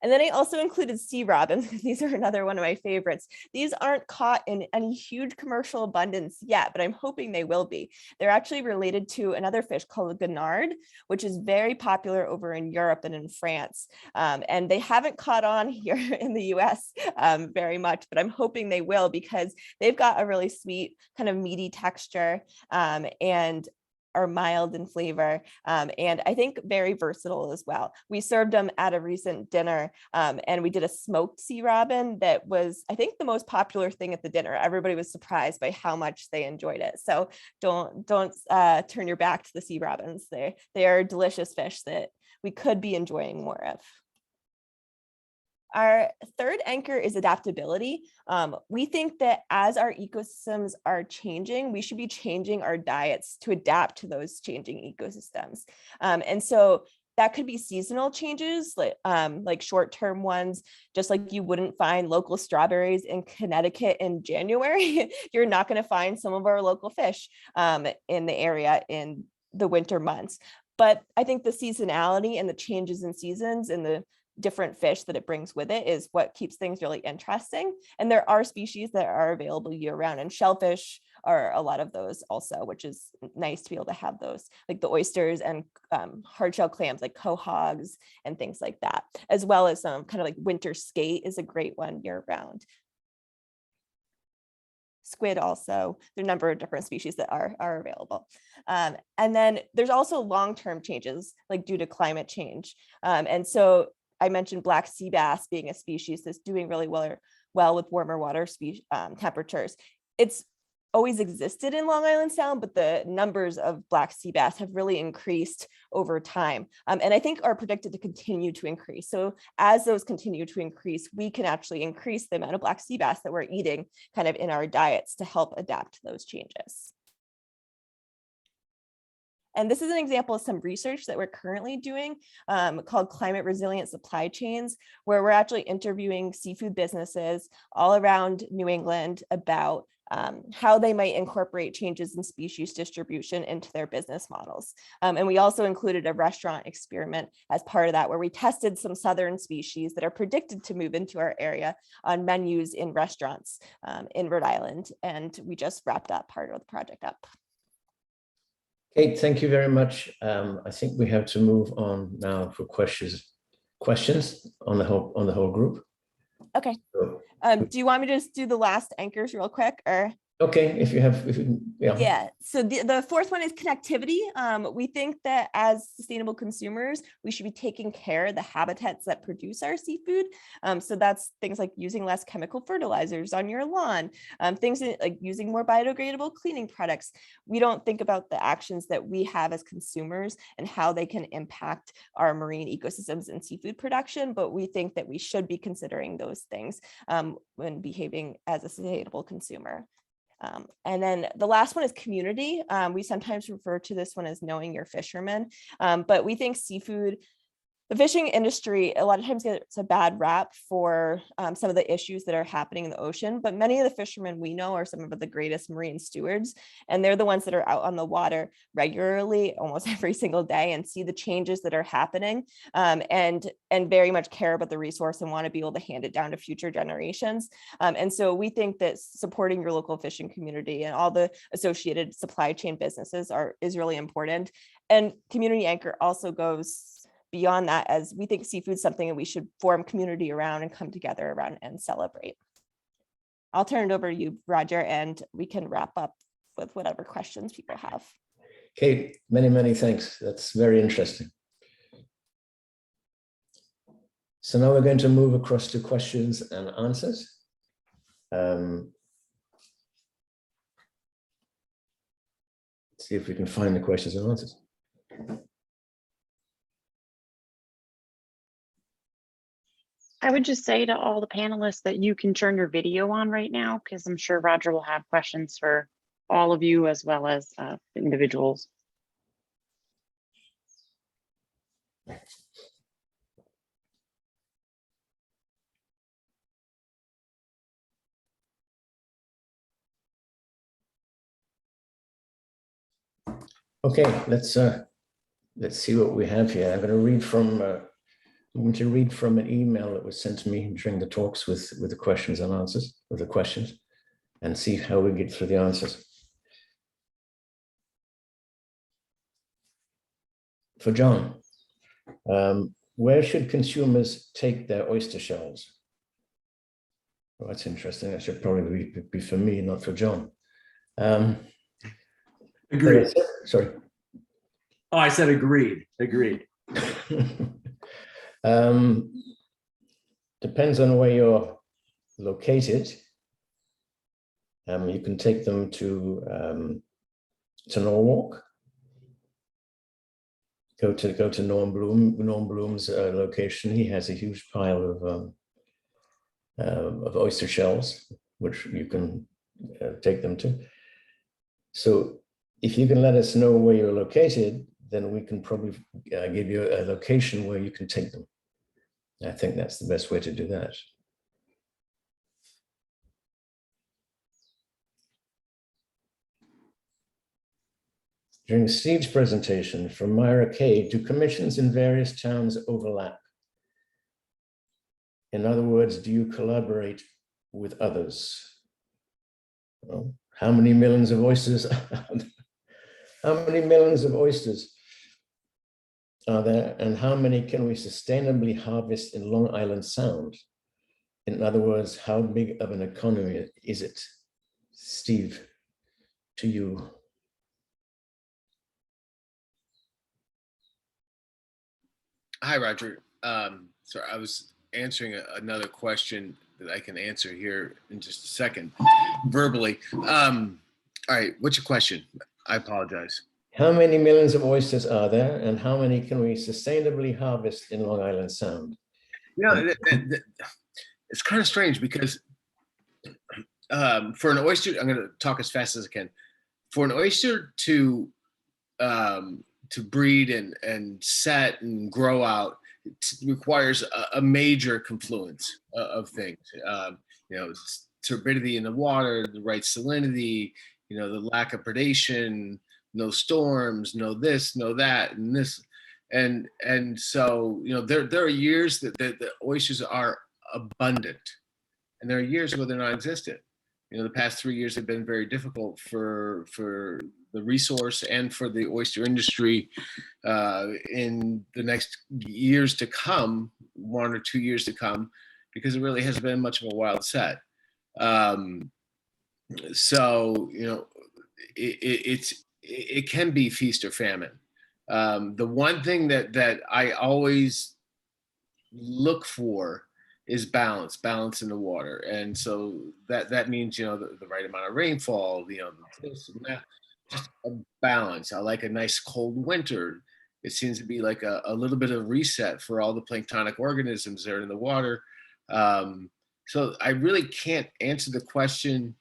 And then I also included sea robins. These are another one of my favorites. These aren't caught in any huge commercial abundance yet, but I'm hoping they will be. They're actually related to another fish called the gurnard, which is very popular over in Europe and in France. And they haven't caught on here in the US very much, but I'm hoping they will because they've got a really sweet kind of meaty texture and are mild in flavor, and I think very versatile as well. We served them at a recent dinner, and we did a smoked sea robin that was, I think, the most popular thing at the dinner. Everybody was surprised by how much they enjoyed it. So don't turn your back to the sea robins. They are delicious fish that we could be enjoying more of. Our third anchor is adaptability. We think that as our ecosystems are changing, we should be changing our diets to adapt to those changing ecosystems. And so that could be seasonal changes, like short-term ones, just like you wouldn't find local strawberries in Connecticut in January. You're not going to find some of our local fish in the area in the winter months. But I think the seasonality and the changes in seasons and the different fish that it brings with it is what keeps things really interesting. And there are species that are available year round, and shellfish are a lot of those also, which is nice to be able to have those, like the oysters and hard shell clams like quahogs and things like that, as well as some kind of like winter skate is a great one year round. Squid also, there are a number of different species that are available. And then there's also long-term changes like due to climate change. And so I mentioned black sea bass being a species that's doing really well with warmer water temperatures. It's always existed in Long Island Sound, but the numbers of black sea bass have really increased over time. And I think are predicted to continue to increase. So as those continue to increase, we can actually increase the amount of black sea bass that we're eating kind of in our diets to help adapt to those changes. And this is an example of some research that we're currently doing called Climate Resilient Supply Chains, where we're actually interviewing seafood businesses all around New England about how they might incorporate changes in species distribution into their business models. And we also included a restaurant experiment as part of that, where we tested some southern species that are predicted to move into our area on menus in restaurants in Rhode Island. And we just wrapped that part of the project up. Kate, thank you very much. I think we have to move on now for questions on the whole group. Okay. So, Do you want me to just do the last anchors real quick, or? okay, if Yeah, so the fourth one is connectivity. We think that as sustainable consumers, we should be taking care of the habitats that produce our seafood. So that's things like using less chemical fertilizers on your lawn, things like using more biodegradable cleaning products. We don't think about the actions that we have as consumers and how they can impact our marine ecosystems and seafood production, but we think that we should be considering those things when behaving as a sustainable consumer. And then the last one is community. We sometimes refer to this one as knowing your fishermen, but we think seafood, the fishing industry, a lot of times gets a bad rap for some of the issues that are happening in the ocean, but many of the fishermen we know are some of the greatest marine stewards, and they're the ones that are out on the water regularly, almost every single day, and see the changes that are happening, and very much care about the resource and want to be able to hand it down to future generations. And so we think that supporting your local fishing community and all the associated supply chain businesses is really important. And Community Anchor also goes beyond that, as we think seafood is something that we should form community around and come together around and celebrate. I'll turn it over to you, Roger, and we can wrap up with whatever questions people have. Kate, many thanks. That's very interesting. So now we're going to move across to questions and answers. See if we can find the questions and answers. I would just say to all the panelists that you can turn your video on right now, because I'm sure Roger will have questions for all of you as well as individuals. Okay, let's see what we have here. I'm going to read from an email that was sent to me during the talks with the questions and answers, with the questions, and see how we get through the answers. For John, where should consumers take their oyster shells? Well, that's interesting. That should probably be for me, not for John. Agreed. Sorry. Oh, I said agreed. Agreed. Depends on where you're located. You can take them to Norwalk. Go to Norm Bloom's location. He has a huge pile of oyster shells, which you can take them to. So if you can let us know where you're located, then we can probably give you a location where you can take them. I think that's the best way to do that. During Steve's presentation from Myra K, do commissions in various towns overlap? In other words, do you collaborate with others? Well, how many millions of oysters? How many millions of oysters are there, and how many can we sustainably harvest in Long Island Sound? In other words, how big of an economy is it? Steve, to you. Hi, Roger. Sorry, I was answering another question that I can answer here in just a second, verbally. All right, what's your question? I apologize. How many millions of oysters are there, and how many can we sustainably harvest in Long Island Sound? You know, it's kind of strange because for an oyster, I'm going to talk as fast as I can. For an oyster to breed and set and grow out, it requires a major confluence of things. You know, turbidity in the water, the right salinity, you know, the lack of predation, no storms, no this, no that, and this. And so, you know, there are years that the oysters are abundant, and there are years where they're non-existent. You know, the past 3 years have been very difficult for the resource and for the oyster industry in the next years to come, 1 or 2 years to come, because it really hasn't been much of a wild set. So, you know, it can be feast or famine. The one thing that I always look for is balance in the water. And so that means, the right amount of rainfall, this and that, just a balance. I like a nice cold winter. It seems to be like a little bit of reset for all the planktonic organisms that are in the water. So I really can't answer the question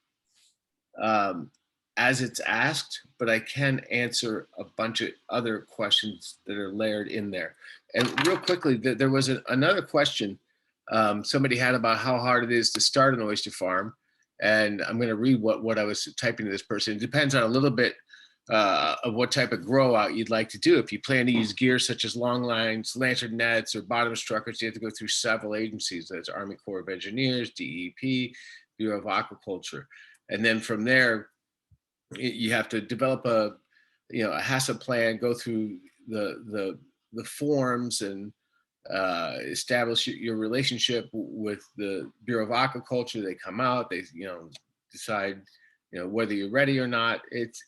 as it's asked, but I can answer a bunch of other questions that are layered in there. And real quickly, there was another question somebody had about how hard it is to start an oyster farm. And I'm going to read what I was typing to this person. It depends on a little bit of what type of grow out you'd like to do. If you plan to use gear such as long lines, lantern nets, or bottom structures, you have to go through several agencies. That's Army Corps of Engineers, DEP, Bureau of Aquaculture. And then from there, you have to develop a HACCP plan, go through the forms, and establish your relationship with the Bureau of Aquaculture. They come out, they decide whether you're ready or not. It's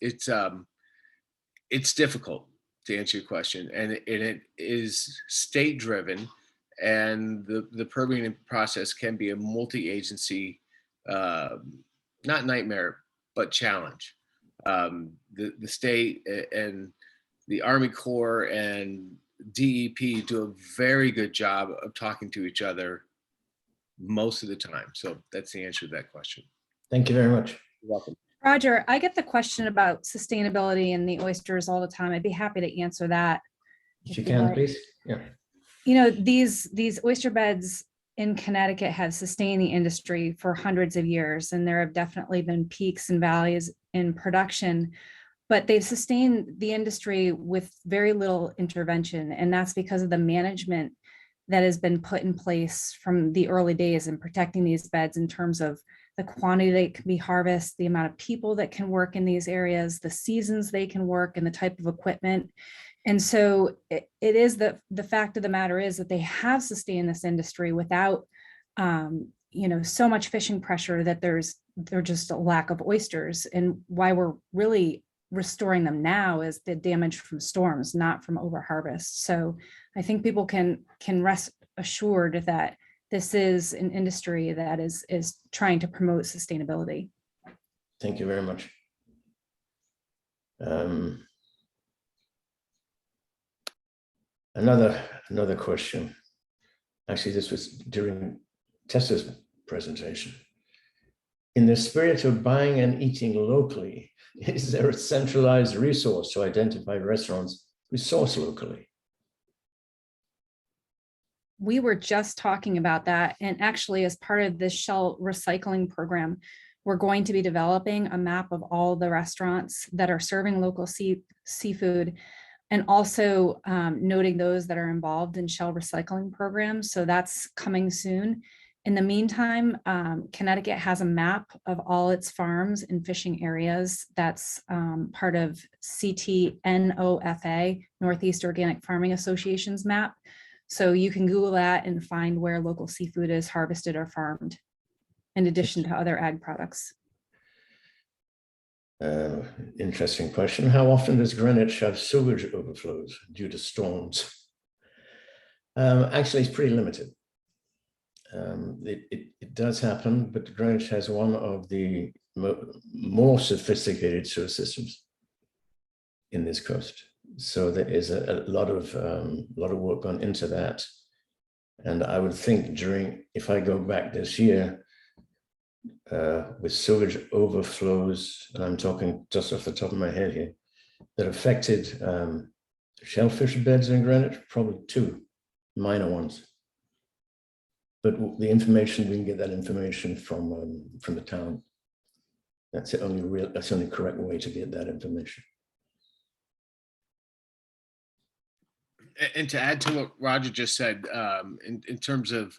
difficult, to answer your question, and it is state driven, and the permitting process can be a multi-agency, not nightmare, but challenge. The state and the Army Corps and DEP do a very good job of talking to each other most of the time. So that's the answer to that question. Thank you very much. You're welcome. Roger, I get the question about sustainability in the oysters all the time. I'd be happy to answer that. If you can, please. Yeah. These oyster beds in Connecticut have sustained the industry for hundreds of years, and there have definitely been peaks and valleys in production, but they've sustained the industry with very little intervention. And that's because of the management that has been put in place from the early days in protecting these beds in terms of the quantity that can be harvested, the amount of people that can work in these areas, the seasons they can work, and the type of equipment. And so it is the fact of the matter is that they have sustained this industry without, so much fishing pressure that there's just a lack of oysters. And why we're really restoring them now is the damage from storms, not from overharvest. So I think people can rest assured that this is an industry that is trying to promote sustainability. Thank you very much. Another question. Actually, this was during Tessa's presentation. In the spirit of buying and eating locally, is there a centralized resource to identify restaurants who source locally? We were just talking about that. And actually, as part of this shell recycling program, we're going to be developing a map of all the restaurants that are serving local seafood, and also noting those that are involved in shell recycling programs. So that's coming soon. In the meantime, Connecticut has a map of all its farms and fishing areas. That's part of CTNOFA, Northeast Organic Farming Association's map. So you can Google that and find where local seafood is harvested or farmed, in addition to other ag products. Interesting question. How often does Greenwich have sewage overflows due to storms? Actually, it's pretty limited. It does happen, but Greenwich has one of the more sophisticated sewer systems in this coast. So there is a lot of work gone into that. And I would think if I go back this year, with sewage overflows, and I'm talking just off the top of my head here, that affected shellfish beds in Greenwich, probably 2 minor ones. But the information, we can get that information from the town. That's the only correct way to get that information. And to add to what Roger just said, in terms of,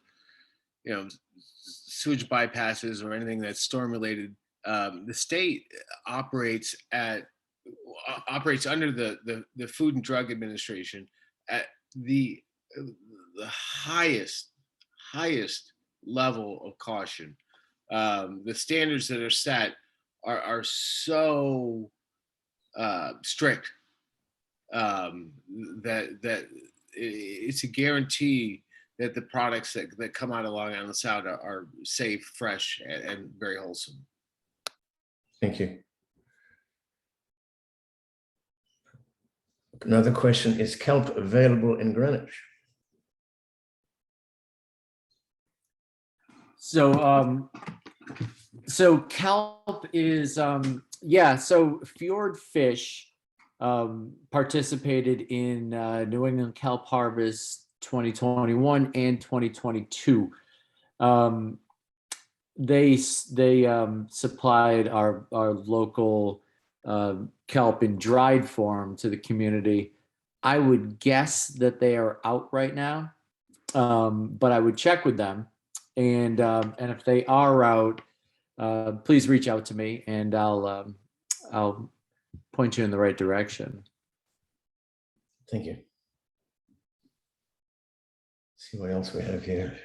sewage bypasses or anything that's storm related, the state operates under the Food and Drug Administration at the highest level of caution. The standards that are set are so strict. That it's a guarantee that the products that come out of Long Island Sound are safe, fresh, and very wholesome. Thank you. Another question, is kelp available in Greenwich? So, so kelp is, yeah, so Fjord Fish participated in New England Kelp Harvest 2021 and 2022. They supplied our local kelp in dried form to the community. I would guess that they are out right now, but I would check with them. And if they are out, please reach out to me, and I'll point you in the right direction. Thank you. See what else we have here.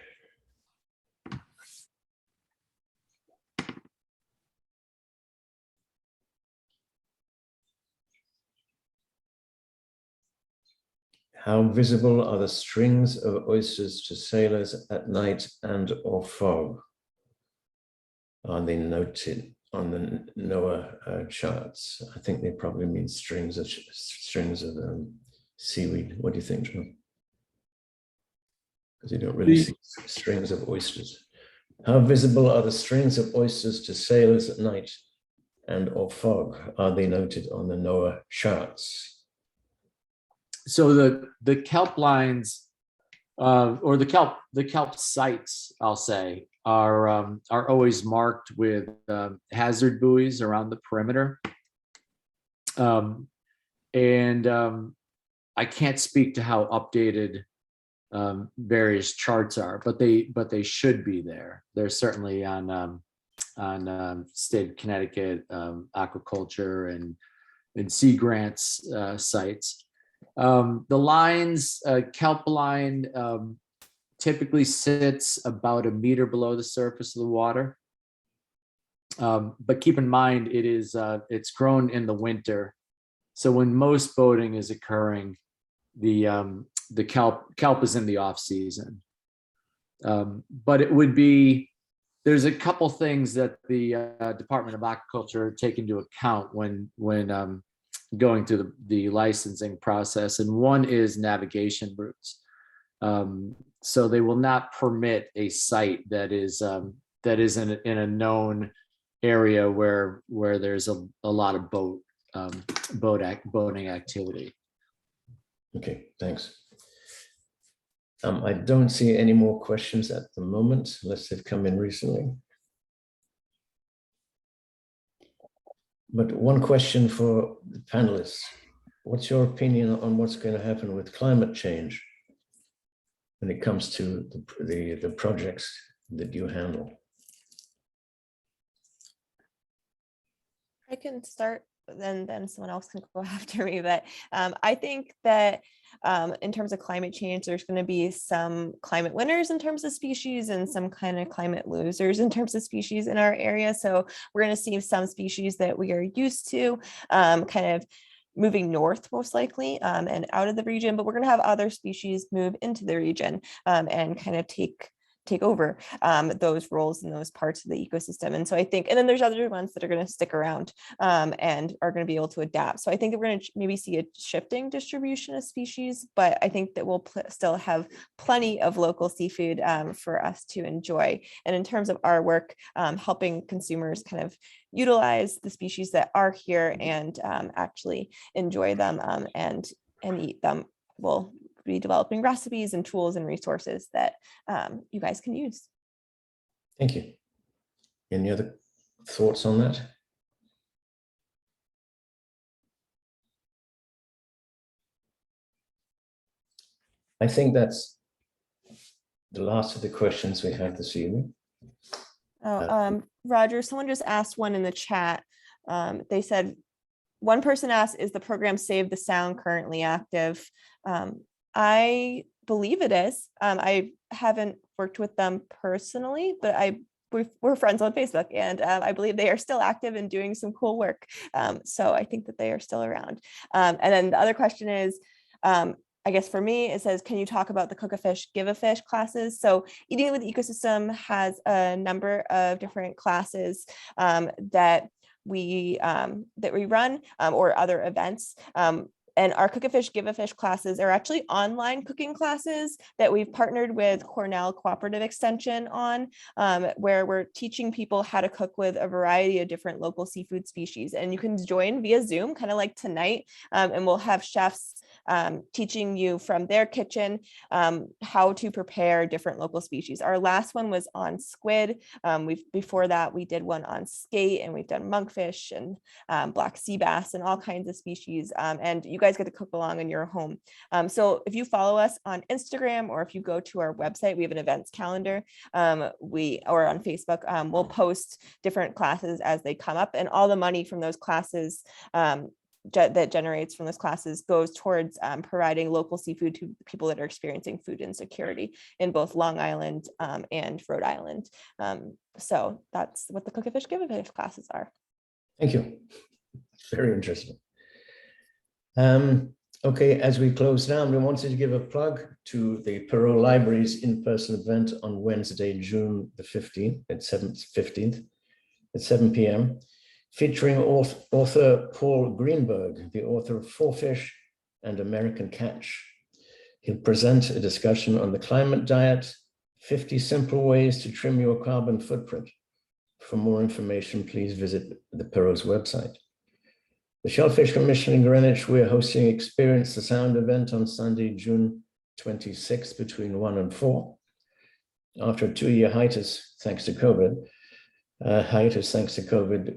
How visible are the strings of oysters to sailors at night and or fog? Are they noted on the NOAA charts? I think they probably mean strings of seaweed. What do you think, John? Because you don't really see strings of oysters. How visible are the strings of oysters to sailors at night and or fog? Are they noted on the NOAA charts? So the kelp lines, or the kelp sites, I'll say, are always marked with hazard buoys around the perimeter. I can't speak to how updated various charts are, but they should be there. They're certainly on state of Connecticut aquaculture and Sea Grants sites. The lines, kelp line typically sits about a meter below the surface of the water. But keep in mind, it's grown in the winter. So when most boating is occurring, the kelp is in the off season. But it would be, there's a couple things that the Department of Aquaculture take into account when going through the licensing process, and one is navigation routes. So they will not permit a site that is in a known area where there's a lot of boating activity. Okay, thanks. I don't see any more questions at the moment, unless they've come in recently. But one question for the panelists. What's your opinion on what's going to happen with climate change when it comes to the projects that you handle? I can start, then someone else can go after me. But I think that in terms of climate change, there's going to be some climate winners in terms of species and some kind of climate losers in terms of species in our area. So we're going to see some species that we are used to kind of moving north, most likely, and out of the region, but we're going to have other species move into the region and kind of take over those roles in those parts of the ecosystem. And so I think, and then there's other ones that are going to stick around and are going to be able to adapt. So I think that we're going to maybe see a shifting distribution of species, but I think that we'll still have plenty of local seafood for us to enjoy. And in terms of our work, helping consumers kind of utilize the species that are here and actually enjoy them and eat them, will be developing recipes and tools and resources that you guys can use. Thank you. Any other thoughts on that? I think that's the last of the questions we have this evening. Roger, someone just asked one in the chat. They said, one person asked, is the program Save the Sound currently active? I believe it is. I haven't worked with them personally, but I we're friends on Facebook, and I believe they are still active and doing some cool work. So I think that they are still around. And then the other question is, I guess for me, it says, can you talk about the Cook a Fish, Give a Fish classes? So Eating with the Ecosystem has a number of different classes that we run or other events. And our Cook a Fish, Give a Fish classes are actually online cooking classes that we've partnered with Cornell Cooperative Extension on, where we're teaching people how to cook with a variety of different local seafood species. And you can join via Zoom, kind of like tonight, and we'll have chefs teaching you from their kitchen how to prepare different local species. Our last one was on squid. Before that, we did one on skate, and we've done monkfish and black sea bass and all kinds of species. And you guys get to cook along in your home. So if you follow us on Instagram, or if you go to our website, we have an events calendar, or on Facebook, we'll post different classes as they come up, and all the money from those classes that generates from those classes goes towards providing local seafood to people that are experiencing food insecurity in both Long Island and Rhode Island. So that's what the Cook a Fish, Give a Fish classes are. Thank you. Very interesting. Okay, as we close down, we wanted to give a plug to the Perot Library's in-person event on Wednesday, June the 15th at 7 p.m. featuring author Paul Greenberg, the author of Four Fish and American Catch. He'll present a discussion on the climate diet, 50 simple ways to trim your carbon footprint. For more information, please visit the Perot's website. The Shellfish Commission in Greenwich, we're hosting Experience the Sound event on Sunday, June 26th between 1 and 4. After a 2-year hiatus, thanks to COVID,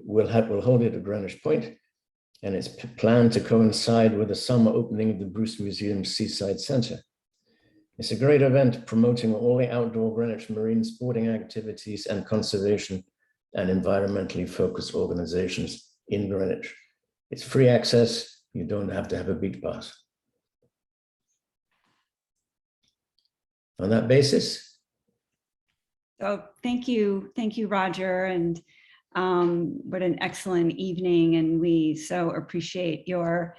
we'll hold it at Greenwich Point, and it's planned to coincide with the summer opening of the Bruce Museum Seaside Center. It's a great event promoting all the outdoor Greenwich marine sporting activities and conservation and environmentally focused organizations in Greenwich. It's free access. You don't have to have a beach pass. On that basis. So thank you, Roger, and what an excellent evening, and we so appreciate your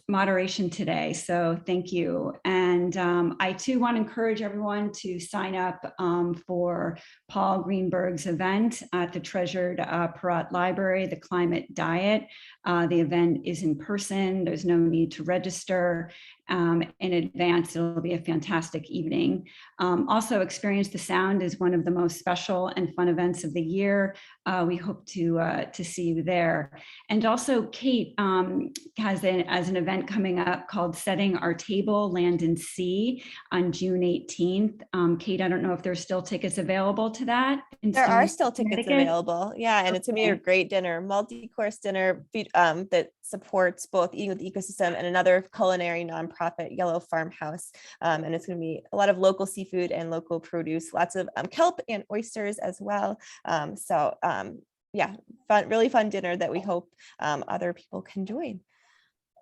moderation today. So thank you. And I too want to encourage everyone to sign up for Paul Greenberg's event at the Treasured Perot Library, the Climate Diet. The event is in person. There's no need to register in advance. It'll be a fantastic evening. Also, Experience the Sound is one of the most special and fun events of the year. We hope to see you there. And also, Kate has an event coming up called Setting Our Table, Land and Sea on June 18th. Kate, I don't know if there's still tickets available to that. There are still tickets Connecticut? available. Yeah, and it's gonna be a great dinner, multi-course dinner that supports both Eating with the Ecosystem and another culinary nonprofit, Yellow Farmhouse. And it's gonna be a lot of local seafood and local produce, lots of kelp and oysters as well. Yeah, really fun dinner that we hope other people can join.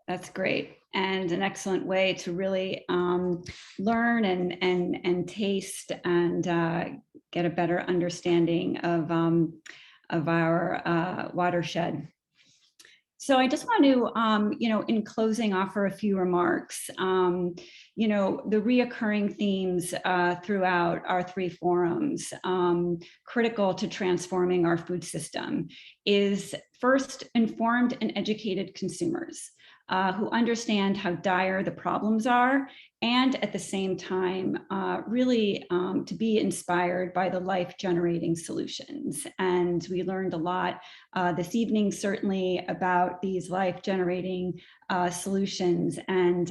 That's great, and an excellent way to really learn and taste and get a better understanding of our watershed. So I just want to, in closing, offer a few remarks. The reoccurring themes throughout our 3 forums, critical to transforming our food system, is first, informed and educated consumers who understand how dire the problems are, and at the same time, really to be inspired by the life-generating solutions. And we learned a lot this evening, certainly, about these life-generating solutions, and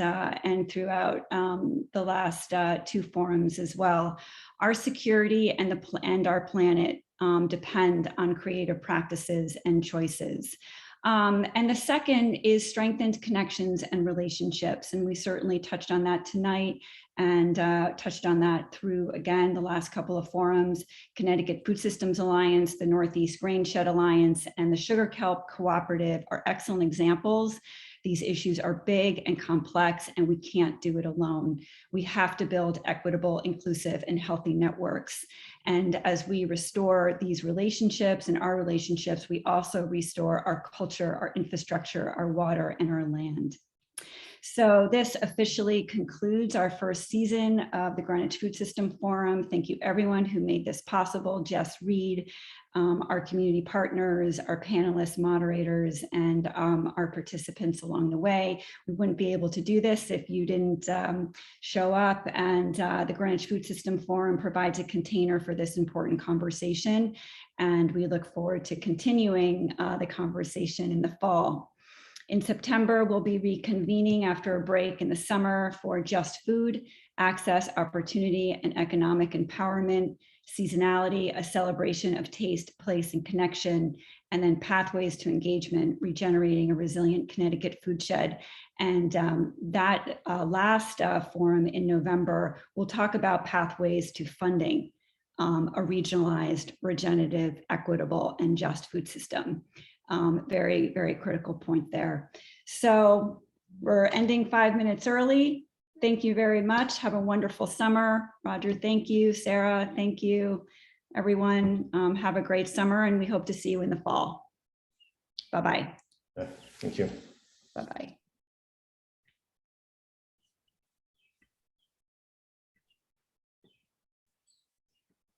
throughout the last 2 forums as well. Our security and our planet depend on creative practices and choices. And the second is strengthened connections and relationships. And we certainly touched on that tonight, and touched on that through, again, the last couple of forums. Connecticut Food Systems Alliance, the Northeast Grain Shed Alliance, and the Sugar Kelp Cooperative are excellent examples. These issues are big and complex, and we can't do it alone. We have to build equitable, inclusive, and healthy networks. And as we restore these relationships and our relationships, we also restore our culture, our infrastructure, our water, and our land. So this officially concludes our first season of the Greenwich Food System Forum. Thank you everyone who made this possible. Jess Reed, our community partners, our panelists, moderators, and our participants along the way. We wouldn't be able to do this if you didn't show up, and the Greenwich Food System Forum provides a container for this important conversation. And we look forward to continuing the conversation in the fall. In September, we'll be reconvening after a break in the summer for Just Food, Access, Opportunity, and Economic Empowerment, Seasonality, a celebration of taste, place, and connection, and then Pathways to Engagement, Regenerating a Resilient Connecticut Food Shed. And that last forum in November, we'll talk about pathways to funding a regionalized, regenerative, equitable, and just food system. Very, very critical point there. So we're ending 5 minutes early. Thank you very much. Have a wonderful summer. Roger, thank you. Sarah, thank you. Everyone, have a great summer, and we hope to see you in the fall. Bye-bye. Thank you. Bye-bye.